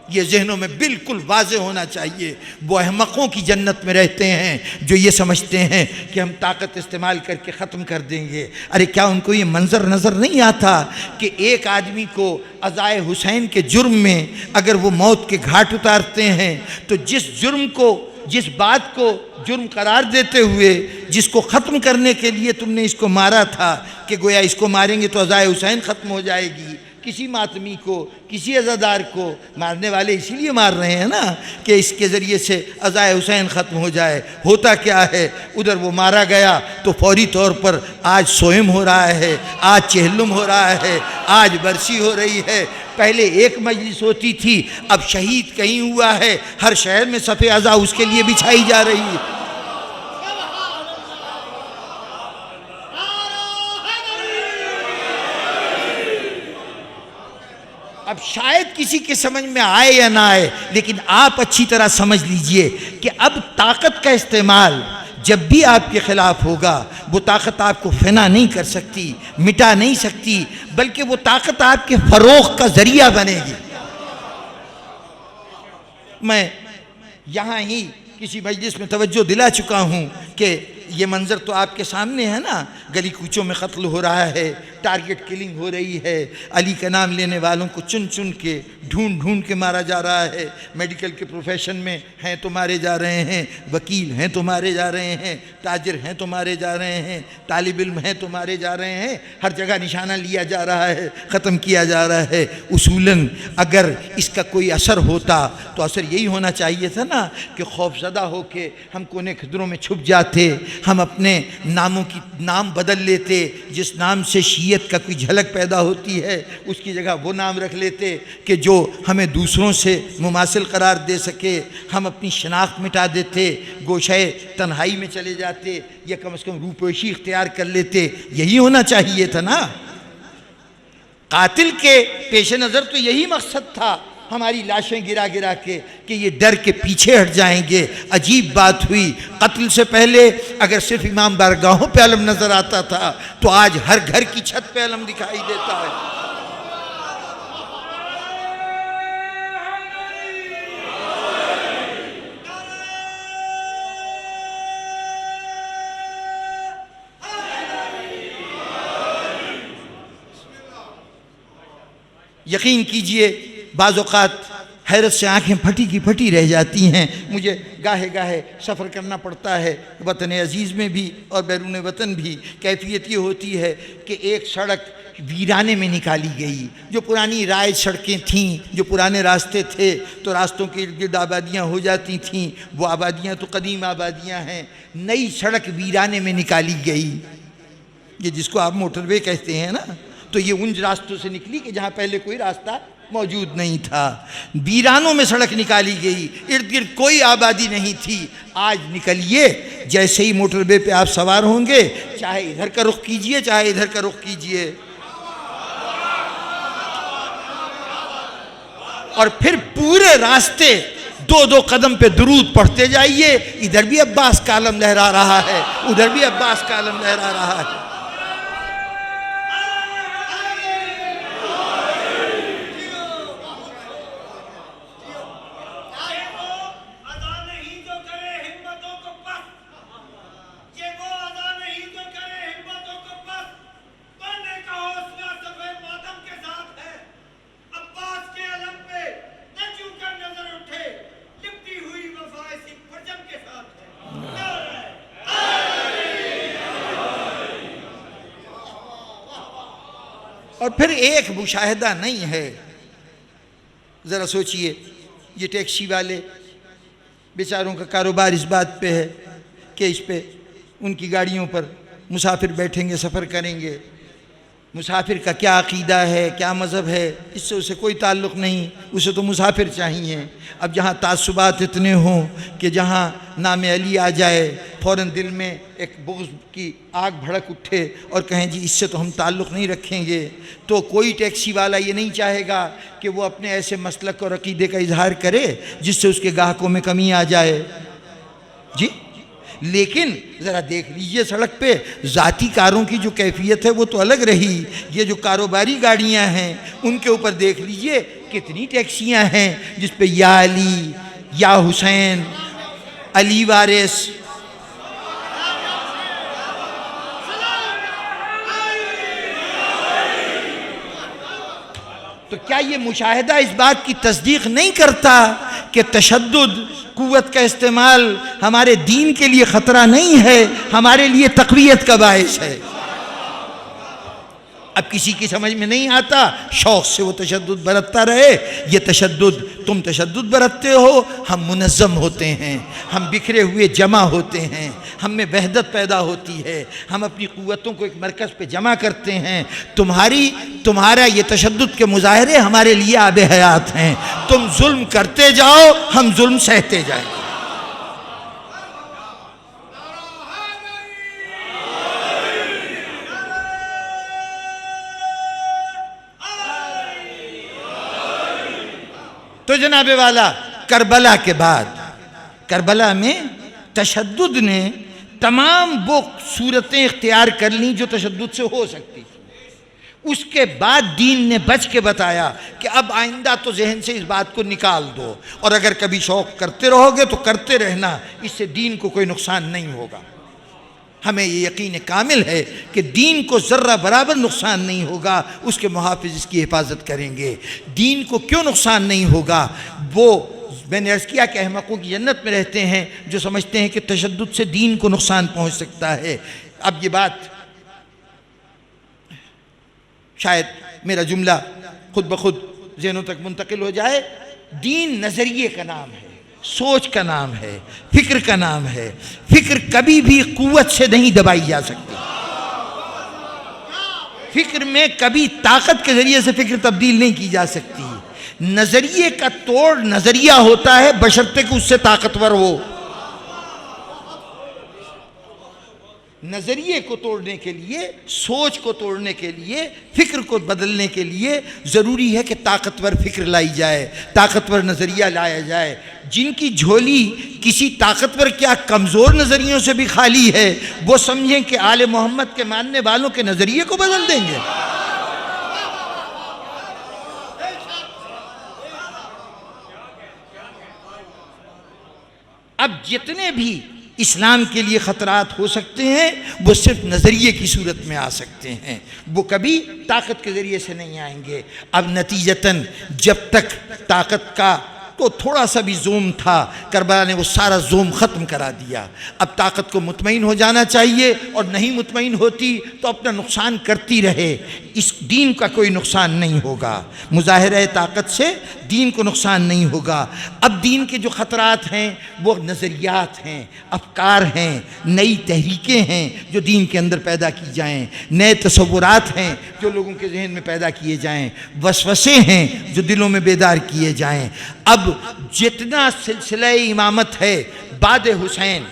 یہ ذہنوں میں بالکل واضح ہونا چاہیے. وہ احمقوں کی جنت میں رہتے ہیں جو یہ سمجھتے ہیں کہ ہم طاقت استعمال کر کے ختم کر دیں گے. ارے کیا ان کو یہ منظر نظر نہیں آتا کہ ایک آدمی کو عزائے حسین کے جرم میں اگر وہ موت کے گھاٹ اتارتے ہیں تو جس بات کو جرم قرار دیتے ہوئے جس کو ختم کرنے کے لیے تم نے اس کو مارا تھا کہ گویا اس کو ماریں گے تو عزائے حسین ختم ہو جائے گی، کسی ماتمی کو، کسی عزادار کو مارنے والے اسی لیے مار رہے ہیں نا کہ اس کے ذریعے سے عزائے حسین ختم ہو جائے. ہوتا کیا ہے، ادھر وہ مارا گیا تو فوری طور پر آج سوئم ہو رہا ہے، آج چہلم ہو رہا ہے، آج برسی ہو رہی ہے. پہلے ایک مجلس ہوتی تھی، اب شہید کہیں ہوا ہے، ہر شہر میں صف عزا اس کے لیے بچھائی جا رہی ہے. اب شاید کسی کے سمجھ میں آئے یا نہ آئے، لیکن آپ اچھی طرح سمجھ لیجئے کہ اب طاقت کا استعمال جب بھی آپ کے خلاف ہوگا وہ طاقت آپ کو فنا نہیں کر سکتی، مٹا نہیں سکتی، بلکہ وہ طاقت آپ کے فروغ کا ذریعہ بنے گی. میں یہاں ہی کسی مجلس میں توجہ دلا چکا ہوں کہ یہ منظر تو آپ کے سامنے ہے نا، گلی کوچوں میں قتل ہو رہا ہے، ٹارگٹ کلنگ ہو رہی ہے، علی کا نام لینے والوں کو چن چن کے ڈھونڈ ڈھونڈ کے مارا جا رہا ہے. میڈیکل کے پروفیشن میں ہیں تو مارے جا رہے ہیں، وکیل ہیں تو مارے جا رہے ہیں، تاجر ہیں تو مارے جا رہے ہیں، طالب علم ہیں تو مارے جا رہے ہیں، ہر جگہ نشانہ لیا جا رہا ہے، ختم کیا جا رہا ہے. اصولاً اگر اس کا کوئی اثر ہوتا تو اثر یہی ہونا چاہیے تھا نا کہ خوف زدہ ہو کے ہم کونے خدروں میں چھپ جاتے، ہم اپنے نام بدل لیتے. جس نام سے شیعہ معصیت کا کوئی جھلک پیدا ہوتی ہے اس کی جگہ وہ نام رکھ لیتے کہ جو ہمیں دوسروں سے مماثل قرار دے سکے، ہم اپنی شناخت مٹا دیتے، گوشہ تنہائی میں چلے جاتے، یا کم از کم روپوشی اختیار کر لیتے۔ یہی ہونا چاہیے تھا نا۔ قاتل کے پیش نظر تو یہی مقصد تھا، ہماری لاشیں گرا گرا کے، کہ یہ ڈر کے پیچھے ہٹ جائیں گے۔ عجیب بات ہوئی، قتل سے پہلے اگر صرف امام بارگاہوں پہ علم نظر آتا تھا تو آج ہر گھر کی چھت پہ علم دکھائی دیتا ہے۔ یقین کیجئے بعض اوقات حیرت سے آنکھیں پھٹی کی پھٹی رہ جاتی ہیں۔ مجھے گاہے گاہے سفر کرنا پڑتا ہے وطن عزیز میں بھی اور بیرون وطن بھی۔ کیفیت یہ ہوتی ہے کہ ایک سڑک ویرانے میں نکالی گئی، جو پرانی رائج سڑکیں تھیں، جو پرانے راستے تھے تو راستوں کے ارد گرد آبادیاں ہو جاتی تھیں، وہ آبادیاں تو قدیم آبادیاں ہیں۔ نئی سڑک ویرانے میں نکالی گئی، یہ جس کو آپ موٹر وے کہتے ہیں نا، تو یہ ان راستوں سے نکلی کہ جہاں پہلے کوئی راستہ موجود نہیں تھا۔ ویرانوں میں سڑک نکالی گئی، ارد گرد کوئی آبادی نہیں تھی۔ آج نکلیے، جیسے ہی موٹر وے پہ آپ سوار ہوں گے، چاہے ادھر کا رخ کیجئے چاہے ادھر کا رخ کیجئے، اور پھر پورے راستے دو دو قدم پہ درود پڑھتے جائیے۔ ادھر بھی عباس کا علم لہرا رہا ہے، ادھر بھی عباس کا علم لہرا رہا ہے۔ اور پھر ایک مشاہدہ نہیں ہے، ذرا سوچئے، یہ ٹیکسی والے بیچاروں کا کاروبار اس بات پہ ہے کہ اس پہ ان کی گاڑیوں پر مسافر بیٹھیں گے، سفر کریں گے۔ مسافر کا کیا عقیدہ ہے، کیا مذہب ہے، اس سے اسے کوئی تعلق نہیں، اسے تو مسافر چاہیے۔ اب جہاں تعصبات اتنے ہوں کہ جہاں نام علی آ جائے فوراً دل میں ایک بغض کی آگ بھڑک اٹھے اور کہیں جی اس سے تو ہم تعلق نہیں رکھیں گے، تو کوئی ٹیکسی والا یہ نہیں چاہے گا کہ وہ اپنے ایسے مسلک اور عقیدے کا اظہار کرے جس سے اس کے گاہکوں میں کمی آ جائے۔ جی لیکن ذرا دیکھ لیجئے سڑک پہ ذاتی کاروں کی جو کیفیت ہے وہ تو الگ رہی، یہ جو کاروباری گاڑیاں ہیں ان کے اوپر دیکھ لیجئے کتنی ٹیکسیاں ہیں جس پہ یا علی، یا حسین، علی وارث۔ تو کیا یہ مشاہدہ اس بات کی تصدیق نہیں کرتا کہ تشدد، قوت کا استعمال ہمارے دین کے لیے خطرہ نہیں ہے، ہمارے لیے تقویت کا باعث ہے؟ اب کسی کی سمجھ میں نہیں آتا، شوق سے وہ تشدد برتتا رہے۔ یہ تشدد، تم تشدد برتتے ہو، ہم منظم ہوتے ہیں، ہم بکھرے ہوئے جمع ہوتے ہیں، ہم میں وحدت پیدا ہوتی ہے، ہم اپنی قوتوں کو ایک مرکز پہ جمع کرتے ہیں۔ تمہارا یہ تشدد کے مظاہرے ہمارے لیے آب حیات ہیں۔ تم ظلم کرتے جاؤ، ہم ظلم سہتے جائیں۔ تو جناب والا، کربلا کے بعد، کربلا میں تشدد نے تمام وہ صورتیں اختیار کر لیں جو تشدد سے ہو سکتی تھی۔ اس کے بعد دین نے بچ کے بتایا کہ اب آئندہ تو ذہن سے اس بات کو نکال دو، اور اگر کبھی شوق کرتے رہو گے تو کرتے رہنا، اس سے دین کو کوئی نقصان نہیں ہوگا۔ ہمیں یہ یقین کامل ہے کہ دین کو ذرہ برابر نقصان نہیں ہوگا، اس کے محافظ اس کی حفاظت کریں گے۔ دین کو کیوں نقصان نہیں ہوگا؟ وہ میں نے عرض کیا کہ احمقوں کی جنت میں رہتے ہیں جو سمجھتے ہیں کہ تشدد سے دین کو نقصان پہنچ سکتا ہے۔ اب یہ بات شاید میرا جملہ خود بخود ذہنوں تک منتقل ہو جائے، دین نظریے کا نام ہے، سوچ کا نام ہے، فکر کا نام ہے۔ فکر کبھی بھی قوت سے نہیں دبائی جا سکتی۔ فکر میں کبھی طاقت کے ذریعے سے فکر تبدیل نہیں کی جا سکتی. نظریے کا توڑ نظریہ ہوتا ہے بشرطے کہ اس سے طاقتور ہو. نظریے کو توڑنے کے لیے، سوچ کو توڑنے کے لیے، فکر کو بدلنے کے لیے ضروری ہے کہ طاقتور فکر لائی جائے، طاقتور نظریہ لایا جائے. جن کی جھولی کسی طاقتور کیا کمزور نظریوں سے بھی خالی ہے، وہ سمجھیں کہ آل محمد کے ماننے والوں کے نظریے کو بدل دیں گے. اب جتنے بھی اسلام کے لیے خطرات ہو سکتے ہیں وہ صرف نظریے کی صورت میں آ سکتے ہیں، وہ کبھی طاقت کے ذریعے سے نہیں آئیں گے. اب نتیجتاً جب تک طاقت کا تو تھوڑا سا بھی زوم تھا، کربلا نے وہ سارا زوم ختم کرا دیا. اب طاقت کو مطمئن ہو جانا چاہیے، اور نہیں مطمئن ہوتی تو اپنا نقصان کرتی رہے. اس دین کا کوئی نقصان نہیں ہوگا، مظاہرہ طاقت سے دین کو نقصان نہیں ہوگا. اب دین کے جو خطرات ہیں وہ نظریات ہیں، افکار ہیں، نئی تحریکیں ہیں جو دین کے اندر پیدا کی جائیں، نئے تصورات ہیں جو لوگوں کے ذہن میں پیدا کیے جائیں، وسوسے ہیں جو دلوں میں بیدار کیے جائیں. اب جتنا سلسلہ امامت ہے بعد حسین،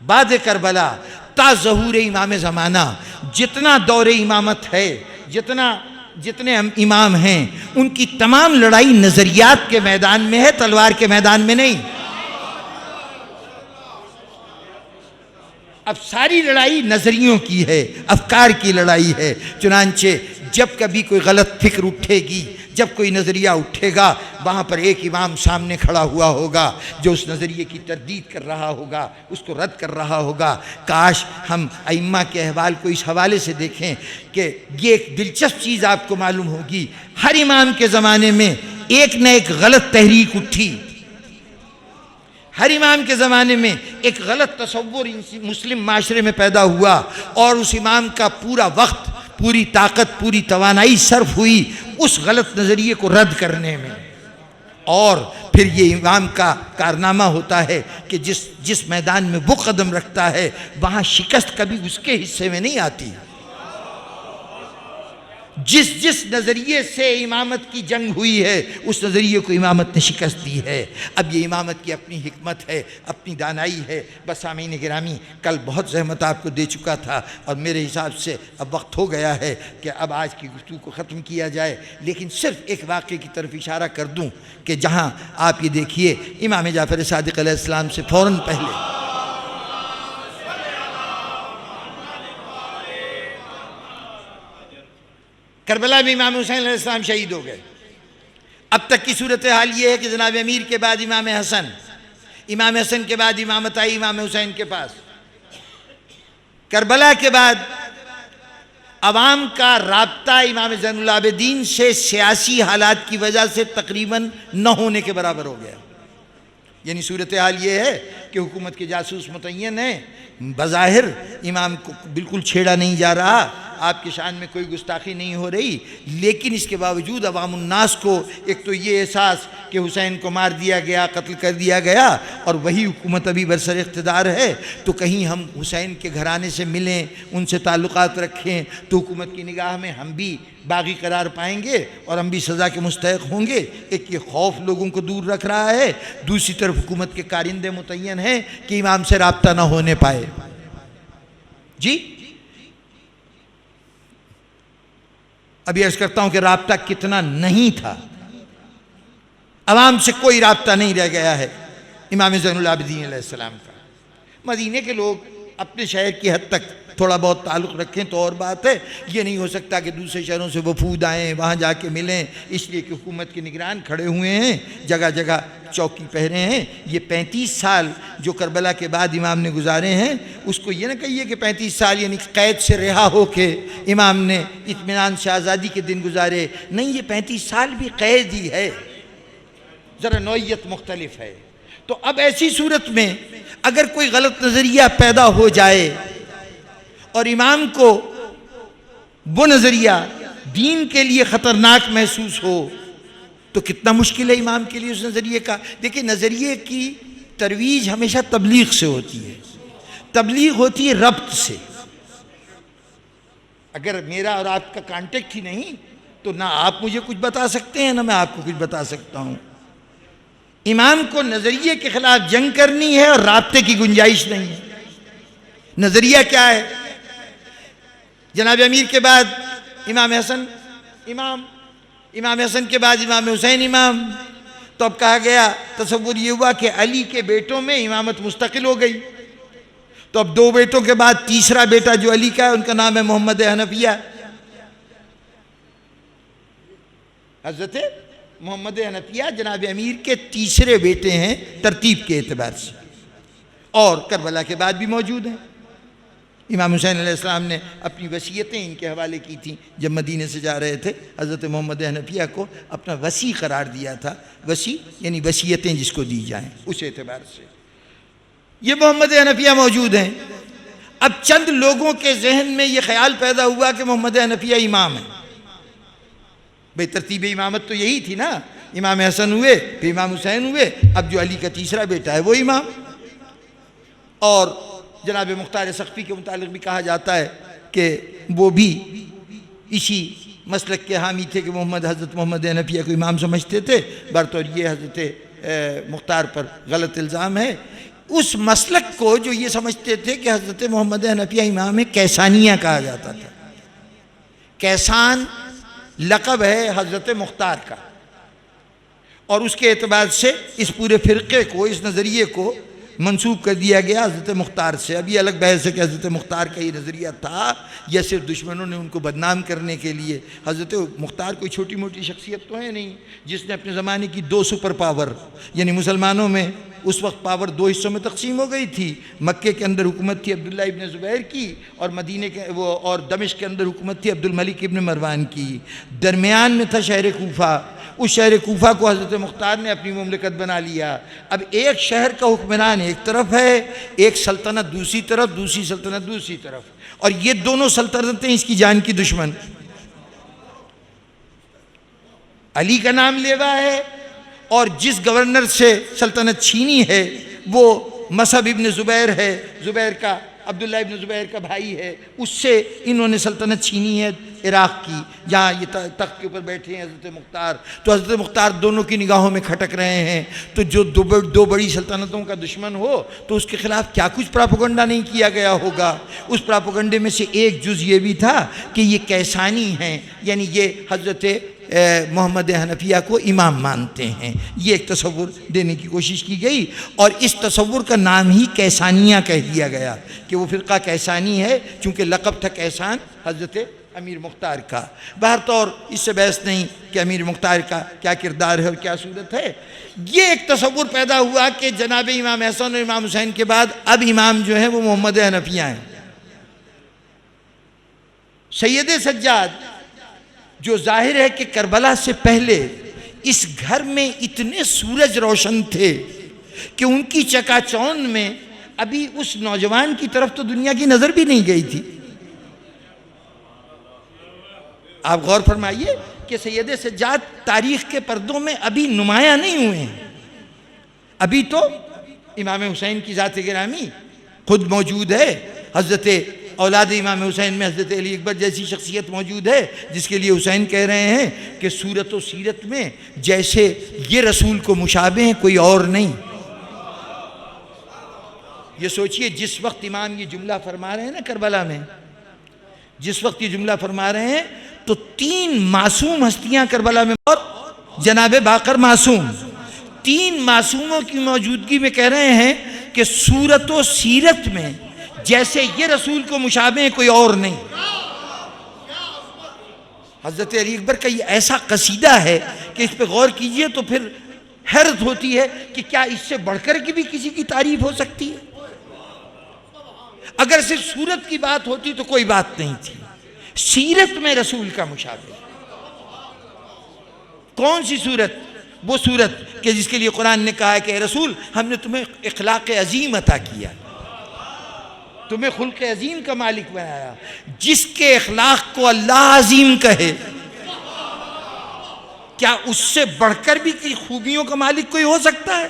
بعد کربلا تا ظہور امام زمانہ، جتنا دور امامت ہے، جتنے امام ہیں، ان کی تمام لڑائی نظریات کے میدان میں ہے، تلوار کے میدان میں نہیں. اب ساری لڑائی نظریوں کی ہے، افکار کی لڑائی ہے. چنانچہ جب کبھی کوئی غلط فکر اٹھے گی، جب کوئی نظریہ اٹھے گا، وہاں پر ایک امام سامنے کھڑا ہوا ہوگا جو اس نظریے کی تردید کر رہا ہوگا، اس کو رد کر رہا ہوگا. کاش ہم ائمہ کے احوال کو اس حوالے سے دیکھیں کہ یہ ایک دلچسپ چیز آپ کو معلوم ہوگی. ہر امام کے زمانے میں ایک نہ ایک غلط تحریک اٹھی، ہر امام کے زمانے میں ایک غلط تصور مسلم معاشرے میں پیدا ہوا، اور اس امام کا پورا وقت، پوری طاقت، پوری توانائی صرف ہوئی اس غلط نظریے کو رد کرنے میں. اور پھر یہ امام کا کارنامہ ہوتا ہے کہ جس میدان میں وہ قدم رکھتا ہے وہاں شکست کبھی اس کے حصے میں نہیں آتی. جس نظریے سے امامت کی جنگ ہوئی ہے اس نظریے کو امامت نے شکست دی ہے. اب یہ امامت کی اپنی حکمت ہے، اپنی دانائی ہے. بس سامعین گرامی، کل بہت زحمت آپ کو دے چکا تھا، اور میرے حساب سے اب وقت ہو گیا ہے کہ اب آج کی گفتگو کو ختم کیا جائے. لیکن صرف ایک واقعے کی طرف اشارہ کر دوں کہ جہاں آپ یہ دیکھیے، امام جعفر صادق علیہ السلام سے فوراً پہلے کربلا میں امام حسین علیہ السلام شہید ہو گئے. اب تک کی صورتحال یہ ہے کہ جناب امیر کے بعد امام حسن، امام حسن کے بعد امامت آئی امام حسین کے پاس. کربلا کے بعد عوام کا رابطہ امام زین العابدین سے سیاسی حالات کی وجہ سے تقریباً نہ ہونے کے برابر ہو گیا. یعنی صورتحال یہ ہے کہ حکومت کے جاسوس متعین ہیں، بظاہر امام کو بالکل چھیڑا نہیں جا رہا، آپ کی شان میں کوئی گستاخی نہیں ہو رہی، لیکن اس کے باوجود عوام الناس کو ایک تو یہ احساس کہ حسین کو مار دیا گیا، قتل کر دیا گیا، اور وہی حکومت ابھی برسر اقتدار ہے، تو کہیں ہم حسین کے گھرانے سے ملیں، ان سے تعلقات رکھیں تو حکومت کی نگاہ میں ہم بھی باغی قرار پائیں گے اور ہم بھی سزا کے مستحق ہوں گے. ایک یہ خوف لوگوں کو دور رکھ رہا ہے. دوسری طرف حکومت کے کارندے متعین ہیں کہ امام سے رابطہ نہ ہونے پائے. جی ابھی عرض کرتا ہوں کہ رابطہ کتنا نہیں تھا. عوام سے کوئی رابطہ نہیں رہ گیا ہے امام زین العابدین علیہ السلام کا. مدینے کے لوگ اپنے شہر کی حد تک تھوڑا بہت تعلق رکھیں تو اور بات ہے. یہ نہیں ہو سکتا کہ دوسرے شہروں سے وفود آئیں، وہاں جا کے ملیں، اس لیے کہ حکومت کے نگران کھڑے ہوئے ہیں، جگہ جگہ چوکی پہرے ہیں. یہ 35 سال جو کربلا کے بعد امام نے گزارے ہیں، اس کو یہ نہ کہیے کہ 35 سال یعنی قید سے رہا ہو کے امام نے اطمینان سے آزادی کے دن گزارے. نہیں، یہ 35 سال بھی قید ہی ہے، ذرا نوعیت مختلف ہے. تو اب ایسی صورت میں اگر کوئی غلط نظریہ پیدا ہو جائے اور امام کو وہ نظریہ دین کے لیے خطرناک محسوس ہو تو کتنا مشکل ہے امام کے لیے اس نظریے کا. دیکھیں، نظریے کی ترویج ہمیشہ تبلیغ سے ہوتی ہے. تبلیغ ہوتی ہے ربط سے. اگر میرا اور آپ کا کانٹیکٹ ہی نہیں تو نہ آپ مجھے کچھ بتا سکتے ہیں نہ میں آپ کو کچھ بتا سکتا ہوں۔ امام کو نظریے کے خلاف جنگ کرنی ہے اور رابطے کی گنجائش نہیں ہے۔ نظریہ کیا ہے؟ جناب امیر کے بعد امام حسن امام حسن کے بعد امام حسین امام، تو اب کہا گیا، تصور یہ ہوا کہ علی کے بیٹوں میں امامت مستقل ہو گئی، تو اب 2 بیٹوں کے بعد تیسرا بیٹا جو علی کا ہے ان کا نام ہے محمد حنفیہ۔ حضرت محمد حنفیہ جناب امیر کے تیسرے بیٹے ہیں ترتیب کے اعتبار سے، اور کربلا کے بعد بھی موجود ہیں۔ امام حسین علیہ السلام نے اپنی وصیتیں ان کے حوالے کی تھیں جب مدینے سے جا رہے تھے، حضرت محمد حنفیہ کو اپنا وصی قرار دیا تھا۔ وصی یعنی وصیتیں جس کو دی جائیں، اس اعتبار سے یہ محمد حنفیہ موجود ہیں۔ اب چند لوگوں کے ذہن میں یہ خیال پیدا ہوا کہ محمد حنفیہ امام ہے۔ بھئی ترتیب امامت تو یہی تھی نا، امام حسن ہوئے پھر امام حسین ہوئے، اب جو علی کا تیسرا بیٹا ہے وہ امام۔ اور جناب مختار سقفی کے متعلق بھی کہا جاتا ہے کہ وہ بھی اسی مسلک کے حامی تھے کہ حضرت محمد حنفیہ کو امام سمجھتے تھے، برطور یہ حضرت مختار پر غلط الزام ہے۔ اس مسلک کو جو یہ سمجھتے تھے کہ حضرت محمد حنفیہ امام کیسانیہ کہا جاتا تھا۔ کیسان لقب ہے حضرت مختار کا، اور اس کے اعتبار سے اس پورے فرقے کو، اس نظریے کو منسوب کر دیا گیا حضرت مختار سے۔ اب یہ الگ بحث ہے کہ حضرت مختار کا یہ نظریہ تھا یا صرف دشمنوں نے ان کو بدنام کرنے کے لیے۔ حضرت مختار کوئی چھوٹی موٹی شخصیت تو ہے نہیں، جس نے اپنے زمانے کی 2 سپر پاور، یعنی مسلمانوں میں اس وقت پاور 2 حصوں میں تقسیم ہو گئی تھی۔ مکے کے اندر حکومت تھی عبداللہ ابن زبیر کی، اور مدینے کے اور دمشق کے اندر حکومت تھی عبد الملک ابن مروان کی۔ درمیان میں تھا شہر کوفہ، اس شہر کوفہ کو حضرت مختار نے اپنی مملکت بنا لیا۔ اب ایک شہر کا حکمران ایک طرف ہے، ایک سلطنت دوسری طرف، دوسری سلطنت دوسری طرف، اور یہ دونوں سلطنتیں اس کی جان کی دشمن۔ علی کا نام لیوا ہے، اور جس گورنر سے سلطنت چھینی ہے وہ مصعب ابن زبیر ہے، زبیر کا، عبداللہ ابن زبیر کا بھائی ہے، اس سے انہوں نے سلطنت چھینی ہے عراق کی، جہاں یہ تخت کے اوپر بیٹھے ہیں حضرت مختار۔ تو حضرت مختار دونوں کی نگاہوں میں کھٹک رہے ہیں، تو جو 2 بڑی سلطنتوں کا دشمن ہو تو اس کے خلاف کیا کچھ پراپوگنڈا نہیں کیا گیا ہوگا۔ اس پراپوگنڈے میں سے ایک جز یہ بھی تھا کہ یہ کیسانی ہیں، یعنی یہ حضرت محمد حنفیہ کو امام مانتے ہیں۔ یہ ایک تصور دینے کی کوشش کی گئی، اور اس تصور کا نام ہی کیسانیہ کہہ دیا گیا کہ وہ فرقہ کیسانی ہے، چونکہ لقب تھا کیسان حضرت امیر مختار کا۔ بہرطور اس سے بحث نہیں کہ امیر مختار کا کیا کردار ہے اور کیا صورت ہے۔ یہ ایک تصور پیدا ہوا کہ جناب امام حسن اور امام حسین کے بعد اب امام جو ہیں وہ محمد حنفیہ ہیں۔ سید سجاد، جو ظاہر ہے کہ کربلا سے پہلے اس گھر میں اتنے سورج روشن تھے کہ ان کی چکا چوند میں ابھی اس نوجوان کی طرف تو دنیا کی نظر بھی نہیں گئی تھی۔ آپ غور فرمائیے کہ سید سجاد تاریخ کے پردوں میں ابھی نمایاں نہیں ہوئے ہیں۔ ابھی تو امام حسین کی ذات گرامی خود موجود ہے، حضرت اولاد امام حسین میں حضرت علی اکبر جیسی شخصیت موجود ہے، جس کے لیے حسین کہہ رہے ہیں کہ صورت و سیرت میں جیسے یہ رسول کو مشابہ ہیں کوئی اور نہیں۔ یہ سوچئے جس وقت امام یہ جملہ فرما رہے ہیں نا کربلا میں، جس وقت یہ جملہ فرما رہے ہیں تو 3 معصوم ہستیاں کربلا میں، اور جناب باقر معصوم، 3 معصوموں کی موجودگی میں کہہ رہے ہیں کہ صورت و سیرت میں جیسے یہ رسول کو مشابہ ہیں کوئی اور نہیں۔ حضرت علی اکبر کا یہ ایسا قصیدہ ہے کہ اس پہ غور کیجئے تو پھر حیرت ہوتی ہے کہ کیا اس سے بڑھ کر کی بھی کسی کی تعریف ہو سکتی ہے؟ اگر صرف صورت کی بات ہوتی تو کوئی بات نہیں تھی، سیرت میں رسول کا مشابہ۔ کون سی صورت؟ وہ صورت کہ جس کے لیے قرآن نے کہا ہے کہ اے رسول ہم نے تمہیں اخلاق عظیم عطا کیا، تمہیں خلق عظیم کا مالک بنایا۔ جس کے اخلاق کو اللہ عظیم کہے، کیا اس سے بڑھ کر بھی کی خوبیوں کا مالک کوئی ہو سکتا ہے؟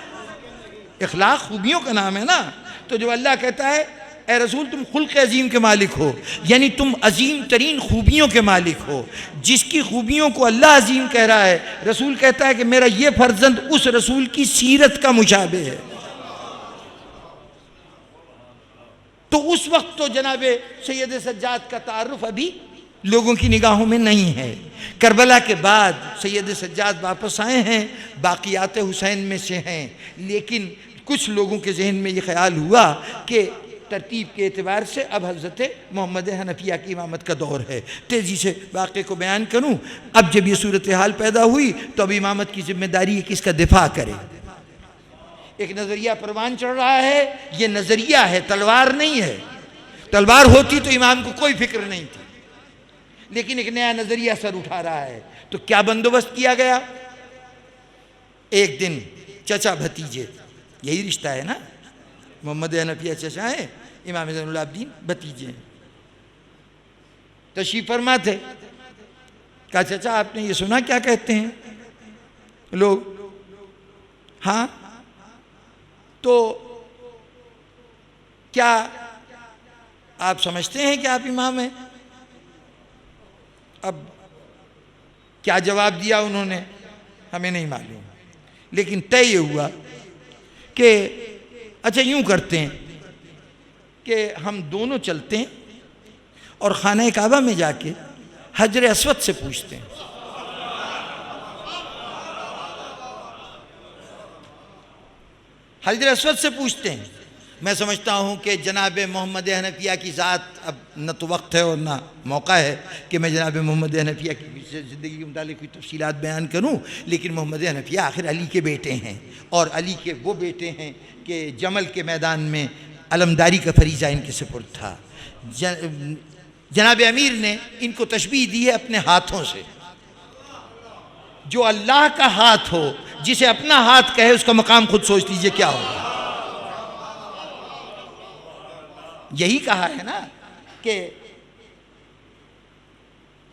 اخلاق خوبیوں کا نام ہے نا۔ تو جو اللہ کہتا ہے اے رسول تم خلق عظیم کے مالک ہو، یعنی تم عظیم ترین خوبیوں کے مالک ہو، جس کی خوبیوں کو اللہ عظیم کہہ رہا ہے، رسول کہتا ہے کہ میرا یہ فرزند اس رسول کی سیرت کا مشابہ ہے۔ تو اس وقت تو جناب سید سجاد کا تعارف ابھی لوگوں کی نگاہوں میں نہیں ہے۔ کربلا کے بعد سید سجاد واپس آئے ہیں، باقیات حسین میں سے ہیں، لیکن کچھ لوگوں کے ذہن میں یہ خیال ہوا کہ ترتیب کے اعتبار سے اب حضرت محمد حنفیہ کی امامت کا دور ہے۔ تیزی سے واقعے کو بیان کروں، اب جب یہ صورتحال پیدا ہوئی تو اب امامت کی ذمہ داری ہے کہ اس کا دفاع کرے۔ ایک نظریہ پروان چڑھ رہا ہے، یہ نظریہ ہے، تلوار نہیں ہے۔ تلوار ہوتی تو امام کو کوئی فکر نہیں تھی، لیکن ایک نیا نظریہ سر اٹھا رہا ہے۔ تو کیا بندوبست کیا گیا؟ ایک دن چچا بھتیجے، یہی رشتہ ہے نا، محمد حنفیہ چچا ہیں، امام زین العابدین بھتیجے ہیں، تشریف فرما تھے۔ کہا چچا آپ نے یہ سنا کیا کہتے ہیں لوگ؟ ہاں، تو کیا آپ سمجھتے ہیں کہ آپ امام ہیں؟ اب کیا جواب دیا انہوں نے ہمیں نہیں معلوم، لیکن طے یہ ہوا کہ اچھا یوں کرتے ہیں کہ ہم دونوں چلتے ہیں اور خانہ کعبہ میں جا کے حجر اسود سے پوچھتے ہیں۔ حجر اسود سے پوچھتے ہیں۔ میں سمجھتا ہوں کہ جناب محمد حنفیہ کی ذات، اب نہ تو وقت ہے اور نہ موقع ہے کہ میں جناب محمد حنفیہ کی زندگی کے متعلق کوئی تفصیلات بیان کروں، لیکن محمد حنفیہ آخر علی کے بیٹے ہیں، اور علی کے وہ بیٹے ہیں کہ جمل کے میدان میں علمداری کا فریضہ ان کے سپرد تھا۔ جناب امیر نے ان کو تشبیہ دی ہے اپنے ہاتھوں سے۔ جو اللہ کا ہاتھ ہو، جسے اپنا ہاتھ کہے، اس کا مقام خود سوچ لیجئے کیا ہوگا۔ یہی کہا ہے نا کہ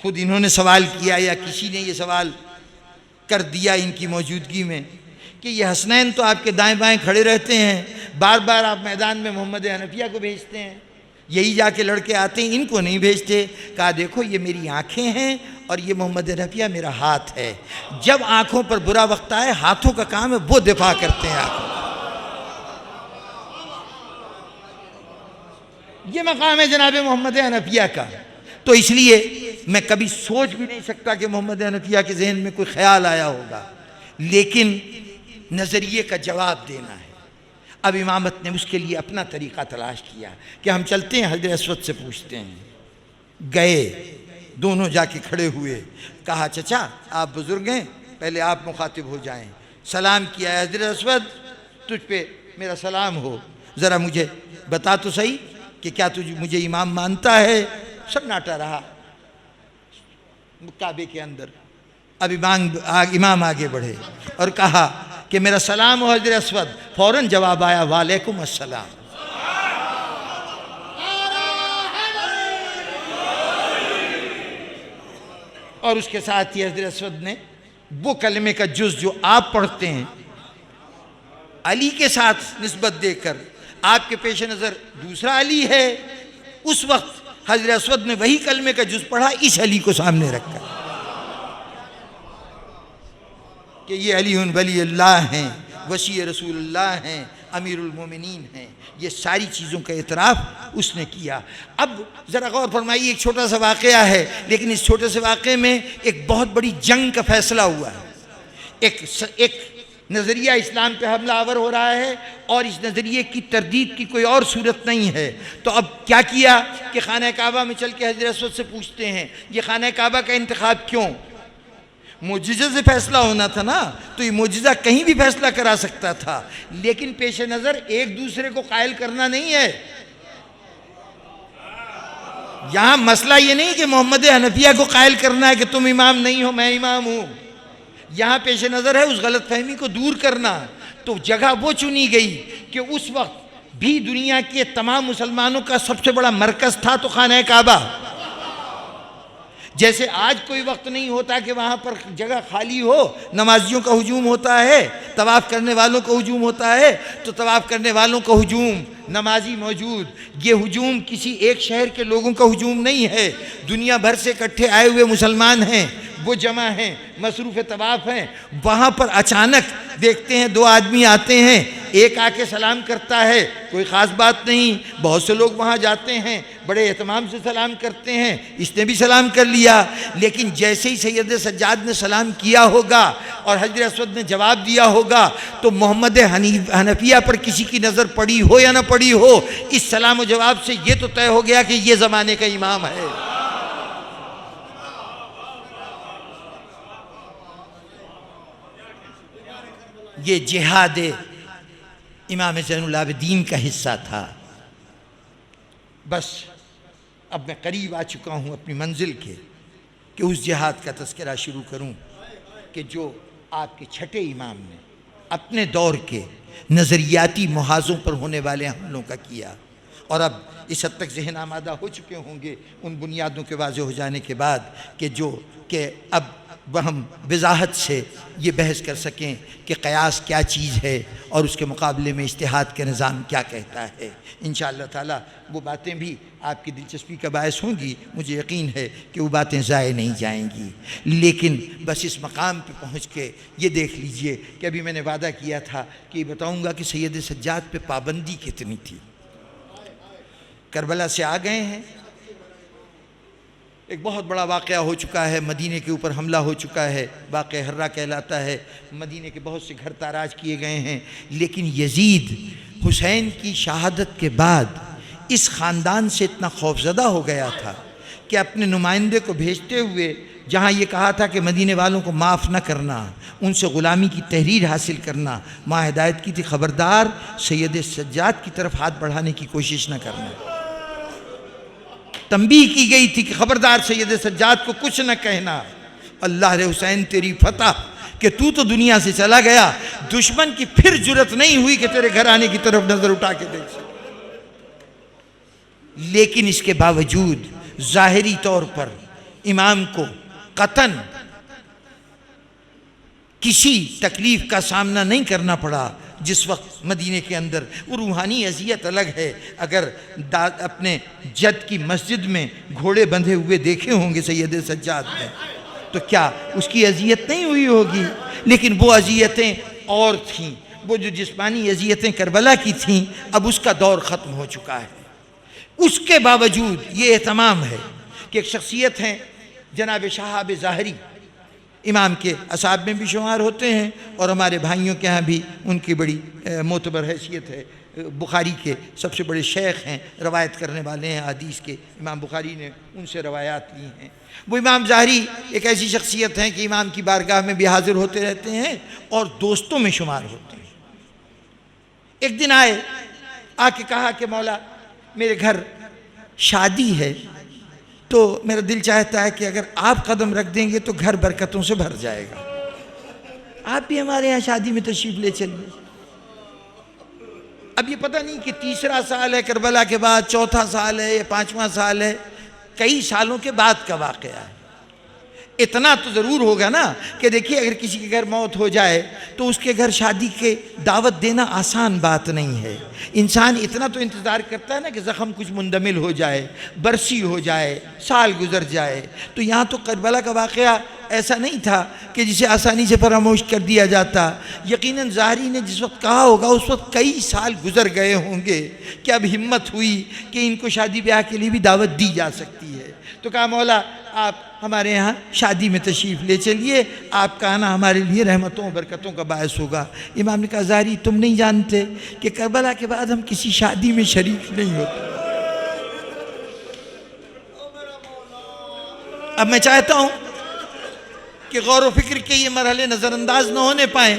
خود انہوں نے سوال کیا یا کسی نے یہ سوال کر دیا ان کی موجودگی میں کہ یہ حسنین تو آپ کے دائیں بائیں کھڑے رہتے ہیں، بار بار آپ میدان میں محمد حنفیہ کو بھیجتے ہیں، یہی جا کے لڑکے آتے ہیں، ان کو نہیں بھیجتے۔ کہا دیکھو یہ میری آنکھیں ہیں اور یہ محمد حنفیہ میرا ہاتھ ہے، جب آنکھوں پر برا وقت آئے ہاتھوں کا کام ہے وہ دفاع کرتے ہیں آنکھوں۔ یہ مقام ہے جناب محمد حنفیہ کا۔ تو اس لیے میں کبھی سوچ بھی نہیں سکتا کہ محمد حنفیہ کے ذہن میں کوئی خیال آیا ہوگا، لیکن نظریے کا جواب دینا ہے۔ اب امامت نے اس کے لیے اپنا طریقہ تلاش کیا کہ ہم چلتے ہیں حجر اسود سے پوچھتے ہیں۔ گئے، دونوں جا کے کھڑے ہوئے، کہا چچا آپ بزرگ ہیں، پہلے آپ مخاطب ہو جائیں۔ سلام کیا، حجر اسود تجھ پہ میرا سلام ہو، ذرا مجھے بتا تو صحیح کہ کیا تجھ مجھے امام مانتا ہے؟ سب ناٹا رہا کعبے کے اندر۔ اب امام آگے بڑھے اور کہا کہ میرا سلام ہو حجر اسود۔ فوراً جواب آیا وعلیکم السلام۔ اور اس کے ساتھ ہی حجر اسود نے وہ کلمے کا جز جو آپ پڑھتے ہیں علی کے ساتھ نسبت دے کر، آپ کے پیش نظر دوسرا علی ہے، اس وقت حجر اسود نے وہی کلمے کا جز پڑھا، اس علی کو سامنے رکھا کہ یہ علی ولی اللہ ہیں، وصی رسول اللہ ہیں، امیر المومنین ہیں۔ یہ ساری چیزوں کا اعتراف اس نے کیا۔ اب ذرا غور فرمائیے، ایک چھوٹا سا واقعہ ہے، لیکن اس چھوٹے سے واقعے میں ایک بہت بڑی جنگ کا فیصلہ ہوا ہے۔ ایک نظریہ اسلام پہ حملہ آور ہو رہا ہے اور اس نظریے کی تردید کی کوئی اور صورت نہیں ہے۔ تو اب کیا کیا کہ خانہ کعبہ میں چل کے حجر اسود سے پوچھتے ہیں۔ یہ خانہ کعبہ کا انتخاب کیوں؟ معجزے سے فیصلہ ہونا تھا نا، تو یہ معجزہ کہیں بھی فیصلہ کرا سکتا تھا، لیکن پیش نظر ایک دوسرے کو قائل کرنا نہیں ہے۔ یہاں مسئلہ یہ نہیں کہ محمد حنفیہ کو قائل کرنا ہے کہ تم امام نہیں ہو میں امام ہوں، یہاں پیش نظر ہے اس غلط فہمی کو دور کرنا۔ تو جگہ وہ چنی گئی کہ اس وقت بھی دنیا کے تمام مسلمانوں کا سب سے بڑا مرکز تھا تو خانہ کعبہ۔ جیسے آج کوئی وقت نہیں ہوتا کہ وہاں پر جگہ خالی ہو، نمازیوں کا ہجوم ہوتا ہے، طواف کرنے والوں کا ہجوم ہوتا ہے، تو طواف کرنے والوں کا ہجوم، نمازی موجود۔ یہ ہجوم کسی ایک شہر کے لوگوں کا ہجوم نہیں ہے، دنیا بھر سے اکٹھے آئے ہوئے مسلمان ہیں، وہ جمع ہیں، مصروف طواف ہیں۔ وہاں پر اچانک دیکھتے ہیں دو آدمی آتے ہیں، ایک آ کے سلام کرتا ہے، کوئی خاص بات نہیں، بہت سے لوگ وہاں جاتے ہیں، بڑے اہتمام سے سلام کرتے ہیں، اس نے بھی سلام کر لیا۔ لیکن جیسے ہی سید سجاد نے سلام کیا ہوگا اور حجر اسود نے جواب دیا ہوگا تو محمد حنفیہ پر کسی کی نظر پڑی ہو یا نہ پڑی ہو، اس سلام و جواب سے یہ تو طے ہو گیا کہ یہ زمانے کا امام ہے۔ یہ جہاد امام زین العابدین کا حصہ تھا۔ بس اب میں قریب آ چکا ہوں اپنی منزل کے کہ اس جہاد کا تذکرہ شروع کروں کہ جو آپ کے چھٹے امام نے اپنے دور کے نظریاتی محاذوں پر ہونے والے حملوں کا کیا، اور اب اس حد تک ذہن آمادہ ہو چکے ہوں گے ان بنیادوں کے واضح ہو جانے کے بعد کہ اب ہم وضاحت سے یہ بحث کر سکیں کہ قیاس کیا چیز ہے اور اس کے مقابلے میں اجتہاد کا نظام کیا کہتا ہے۔ انشاءاللہ تعالی وہ باتیں بھی آپ کی دلچسپی کا باعث ہوں گی، مجھے یقین ہے کہ وہ باتیں ضائع نہیں جائیں گی۔ لیکن بس اس مقام پہ پہنچ کے یہ دیکھ لیجئے کہ ابھی میں نے وعدہ کیا تھا کہ یہ بتاؤں گا کہ سید سجاد پہ پابندی کتنی تھی۔ کربلا سے آ گئے ہیں، ایک بہت بڑا واقعہ ہو چکا ہے، مدینے کے اوپر حملہ ہو چکا ہے، واقعہ حرہ کہلاتا ہے، مدینے کے بہت سے گھر تاراج کیے گئے ہیں۔ لیکن یزید حسین کی شہادت کے بعد اس خاندان سے اتنا خوفزدہ ہو گیا تھا کہ اپنے نمائندے کو بھیجتے ہوئے جہاں یہ کہا تھا کہ مدینے والوں کو معاف نہ کرنا، ان سے غلامی کی تحریر حاصل کرنا، ماں ہدایت کی تھی خبردار سید سجاد کی طرف ہاتھ بڑھانے کی کوشش نہ کرنا۔ تنبیہ کی گئی تھی کہ خبردار سید سجاد کو کچھ نہ کہنا، اللہ رے حسین تیری فتح کہ تو دنیا سے چلا گیا، دشمن کی پھر جرت نہیں ہوئی کہ تیرے گھر آنے کی طرف نظر اٹھا کے دیکھ سکے۔ لیکن اس کے باوجود ظاہری طور پر امام کو قطعاً کسی تکلیف کا سامنا نہیں کرنا پڑا۔ جس وقت مدینے کے اندر وہ روحانی اذیت الگ ہے، اگر اپنے جد کی مسجد میں گھوڑے بندھے ہوئے دیکھے ہوں گے سید سجاد نے تو کیا اس کی اذیت نہیں ہوئی ہوگی؟ لیکن وہ اذیتیں اور تھیں، وہ جو جسمانی اذیتیں کربلا کی تھیں اب اس کا دور ختم ہو چکا ہے۔ اس کے باوجود یہ اہتمام ہے کہ ایک شخصیت ہیں جناب شہاب ظاہری، امام کے اصحاب میں بھی شمار ہوتے ہیں اور ہمارے بھائیوں کے ہاں بھی ان کی بڑی معتبر حیثیت ہے، بخاری کے سب سے بڑے شیخ ہیں، روایت کرنے والے ہیں حدیث کے، امام بخاری نے ان سے روایات لی ہیں۔ وہ امام ظاہری ایک ایسی شخصیت ہیں کہ امام کی بارگاہ میں بھی حاضر ہوتے رہتے ہیں اور دوستوں میں شمار ہوتے ہیں۔ ایک دن آئے، آ کے کہا کہ مولا میرے گھر شادی ہے تو میرا دل چاہتا ہے کہ اگر آپ قدم رکھ دیں گے تو گھر برکتوں سے بھر جائے گا، آپ بھی ہمارے یہاں شادی میں تشریف لے چلیے۔ اب یہ پتہ نہیں کہ تیسرا سال ہے کربلا کے بعد، چوتھا سال ہے یا پانچواں سال ہے، کئی سالوں کے بعد کا واقعہ ہے۔ اتنا تو ضرور ہوگا نا کہ دیکھیے اگر کسی کے گھر موت ہو جائے تو اس کے گھر شادی کے دعوت دینا آسان بات نہیں ہے۔ انسان اتنا تو انتظار کرتا ہے نا کہ زخم کچھ مندمل ہو جائے، برسی ہو جائے، سال گزر جائے۔ تو یہاں تو کربلا کا واقعہ ایسا نہیں تھا کہ جسے آسانی سے فراموش کر دیا جاتا۔ یقیناً ظاہری نے جس وقت کہا ہوگا اس وقت کئی سال گزر گئے ہوں گے کہ اب ہمت ہوئی کہ ان کو شادی بیاہ کے لیے بھی دعوت دی جا سکتی ہے۔ تو کہا مولا آپ ہمارے یہاں شادی میں تشریف لے چلیے، آپ کا آنا ہمارے لیے رحمتوں و برکتوں کا باعث ہوگا۔ امام نے کہا ظاہری تم نہیں جانتے کہ کربلا کے بعد ہم کسی شادی میں شریک نہیں ہوتے۔ اب میں چاہتا ہوں کہ غور و فکر کے یہ مرحلے نظر انداز نہ ہونے پائیں۔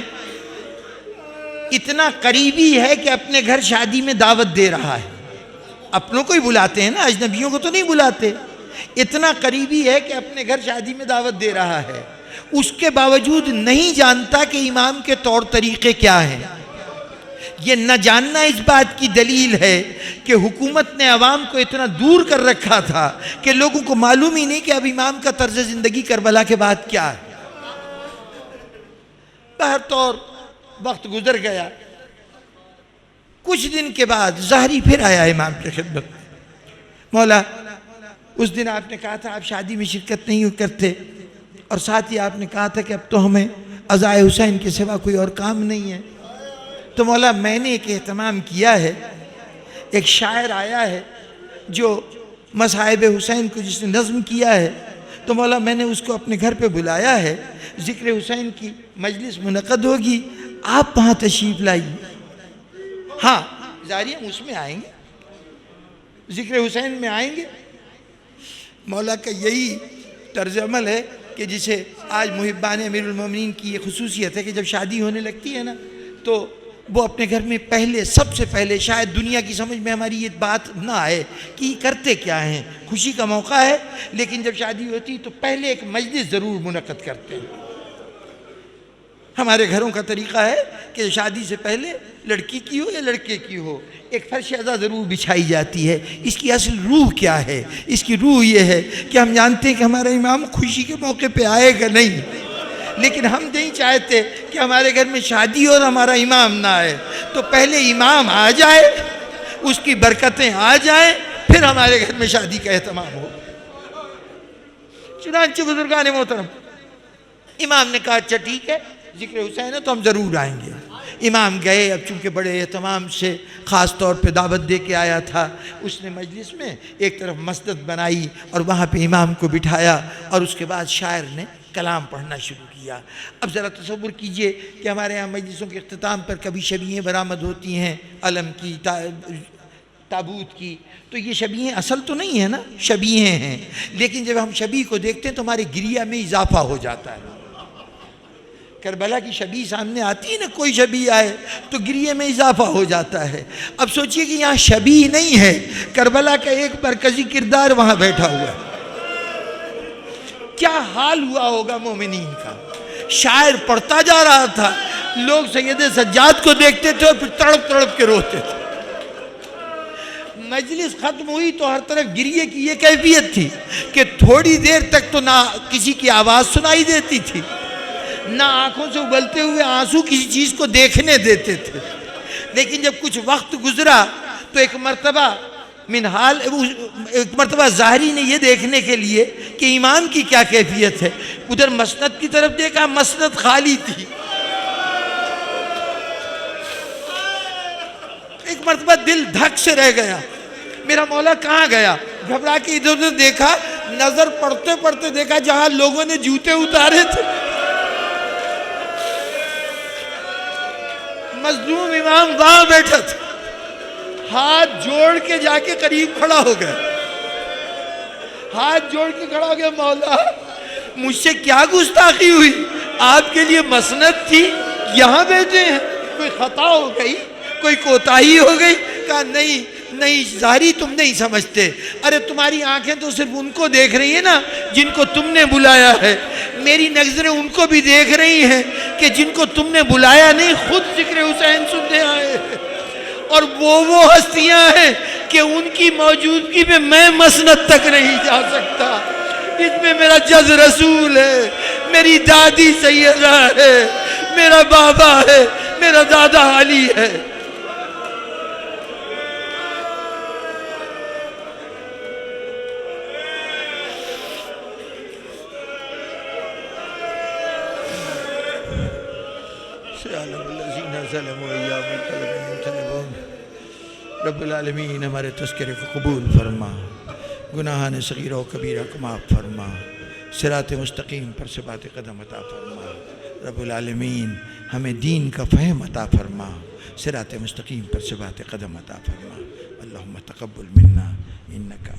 اتنا قریبی ہے کہ اپنے گھر شادی میں دعوت دے رہا ہے، اپنوں کو ہی بلاتے ہیں نا، اجنبیوں کو تو نہیں بلاتے۔ اتنا قریبی ہے کہ اپنے گھر شادی میں دعوت دے رہا ہے، اس کے باوجود نہیں جانتا کہ امام کے طور طریقے کیا ہیں۔ یہ نہ جاننا اس بات کی دلیل ہے کہ حکومت نے عوام کو اتنا دور کر رکھا تھا کہ لوگوں کو معلوم ہی نہیں کہ اب امام کا طرز زندگی کربلا کے بعد کیا ہے۔ بہر طور وقت گزر گیا، کچھ دن کے بعد ظاہری پھر آیا امام کی خدمت۔ مولا اس دن آپ نے کہا تھا آپ شادی میں شرکت نہیں کرتے، اور ساتھ ہی آپ نے کہا تھا کہ اب تو ہمیں عزائے حسین کے سوا کوئی اور کام نہیں ہے۔ تو مولا میں نے ایک اہتمام کیا ہے، ایک شاعر آیا ہے جو مصائب حسین کو جس نے نظم کیا ہے، تو مولا میں نے اس کو اپنے گھر پہ بلایا ہے، ذکر حسین کی مجلس منعقد ہوگی، آپ وہاں تشریف لائیے۔ ہاں ظاہری ہم اس میں آئیں گے، ذکر حسین میں آئیں گے۔ مولا کا یہی طرز عمل ہے کہ جسے آج محبان امیر المومنین کی یہ خصوصیت ہے کہ جب شادی ہونے لگتی ہے نا تو وہ اپنے گھر میں پہلے سب سے پہلے، شاید دنیا کی سمجھ میں ہماری یہ بات نہ آئے کہ یہ کرتے کیا ہیں، خوشی کا موقع ہے، لیکن جب شادی ہوتی تو پہلے ایک مجلس ضرور منعقد کرتے ہیں۔ ہمارے گھروں کا طریقہ ہے کہ شادی سے پہلے لڑکی کی ہو یا لڑکے کی ہو ایک فرش ازا ضرور بچھائی جاتی ہے۔ اس کی اصل روح کیا ہے؟ اس کی روح یہ ہے کہ ہم جانتے ہیں کہ ہمارا امام خوشی کے موقع پہ آئے گا نہیں، لیکن ہم نہیں چاہتے کہ ہمارے گھر میں شادی اور ہمارا امام نہ آئے، تو پہلے امام آ جائے، اس کی برکتیں آ جائیں، پھر ہمارے گھر میں شادی کا اہتمام ہو۔ چنانچہ بزرگان محترم، امام نے کہا اچھا ٹھیک ہے، ذکر حسین ہے تو ہم ضرور آئیں گے۔ امام گئے، اب چونکہ بڑے اہتمام سے خاص طور پہ دعوت دے کے آیا تھا، اس نے مجلس میں ایک طرف مسجد بنائی اور وہاں پہ امام کو بٹھایا، اور اس کے بعد شاعر نے کلام پڑھنا شروع کیا۔ اب ذرا تصور کیجئے کہ ہمارے یہاں مجلسوں کے اختتام پر کبھی شبیہیں برآمد ہوتی ہیں، علم کی، تابوت کی، تو یہ شبیہیں اصل تو نہیں ہے نا، شبیہیں ہیں، لیکن جب ہم شبیہ کو دیکھتے ہیں تو ہمارے گریہ میں اضافہ ہو جاتا ہے۔ کربلا کی شبیہ سامنے آتی ہے نا، کوئی شبیہ آئے تو گریہ میں اضافہ ہو جاتا ہے۔ اب سوچئے کہ یہاں شبیہ نہیں ہے، کربلا کا ایک مرکزی کردار وہاں بیٹھا ہوا ہے۔ کیا حال ہوا ہوگا مومنین کا؟ شاعر پڑھتا جا رہا تھا، لوگ سید سجاد کو دیکھتے تھے اور پھر تڑپ تڑپ کے روتے تھے۔ مجلس ختم ہوئی تو ہر طرف گریے کی یہ کیفیت تھی کہ تھوڑی دیر تک تو نہ کسی کی آواز سنائی دیتی تھی، نہ آنکھوں سے ابلتے ہوئے آنسو کسی چیز کو دیکھنے دیتے تھے۔ لیکن جب کچھ وقت گزرا تو ایک مرتبہ ظاہری نے یہ دیکھنے کے لیے کہ امام کی کیا کیفیت ہے، ادھر مسند کی طرف دیکھا، مسند خالی تھی۔ ایک مرتبہ دل دھک سے رہ گیا، میرا مولا کہاں گیا؟ گھبرا کے ادھر ادھر دیکھا، نظر پڑتے پڑتے دیکھا جہاں لوگوں نے جوتے اتارے تھے، مظلوم امام وہاں بیٹھا تھا۔ ہاتھ جوڑ کے جا کے قریب کھڑا ہو گیا، ہاتھ جوڑ کے کھڑا ہو گیا، مولا مجھ سے کیا گستاخی ہوئی؟ آپ کے لیے مسند تھی، یہاں بیٹھے ہیں، کوئی خطا ہو گئی، کوئی کوتاہی ہو گئی؟ کہا نہیں نہیں ظاہری تم نہیں سمجھتے، ارے تمہاری آنکھیں تو صرف ان کو دیکھ رہی ہیں نا جن کو تم نے بلایا ہے، میری نظریں ان کو بھی دیکھ رہی ہیں کہ جن کو تم نے بلایا نہیں، خود ذکر حسین سننے آئے ہیں، اور وہ ہستیاں ہیں کہ ان کی موجودگی میں میں مسند تک نہیں جا سکتا۔ اس میں میرا جز رسول ہے، میری دادی سیدہ ہے، میرا بابا ہے، میرا دادا علی ہے۔ رب العالمین ہمارے تذکرے کو قبول فرما، گناہان صغیرہ و کبیرہ کو معاف فرما، صراط مستقیم پر ثبات قدم عطا فرما۔ رب العالمین ہمیں دین کا فہم عطا فرما، صراط مستقیم پر ثبات قدم عطا فرما۔ اللہم تقبل منا انکا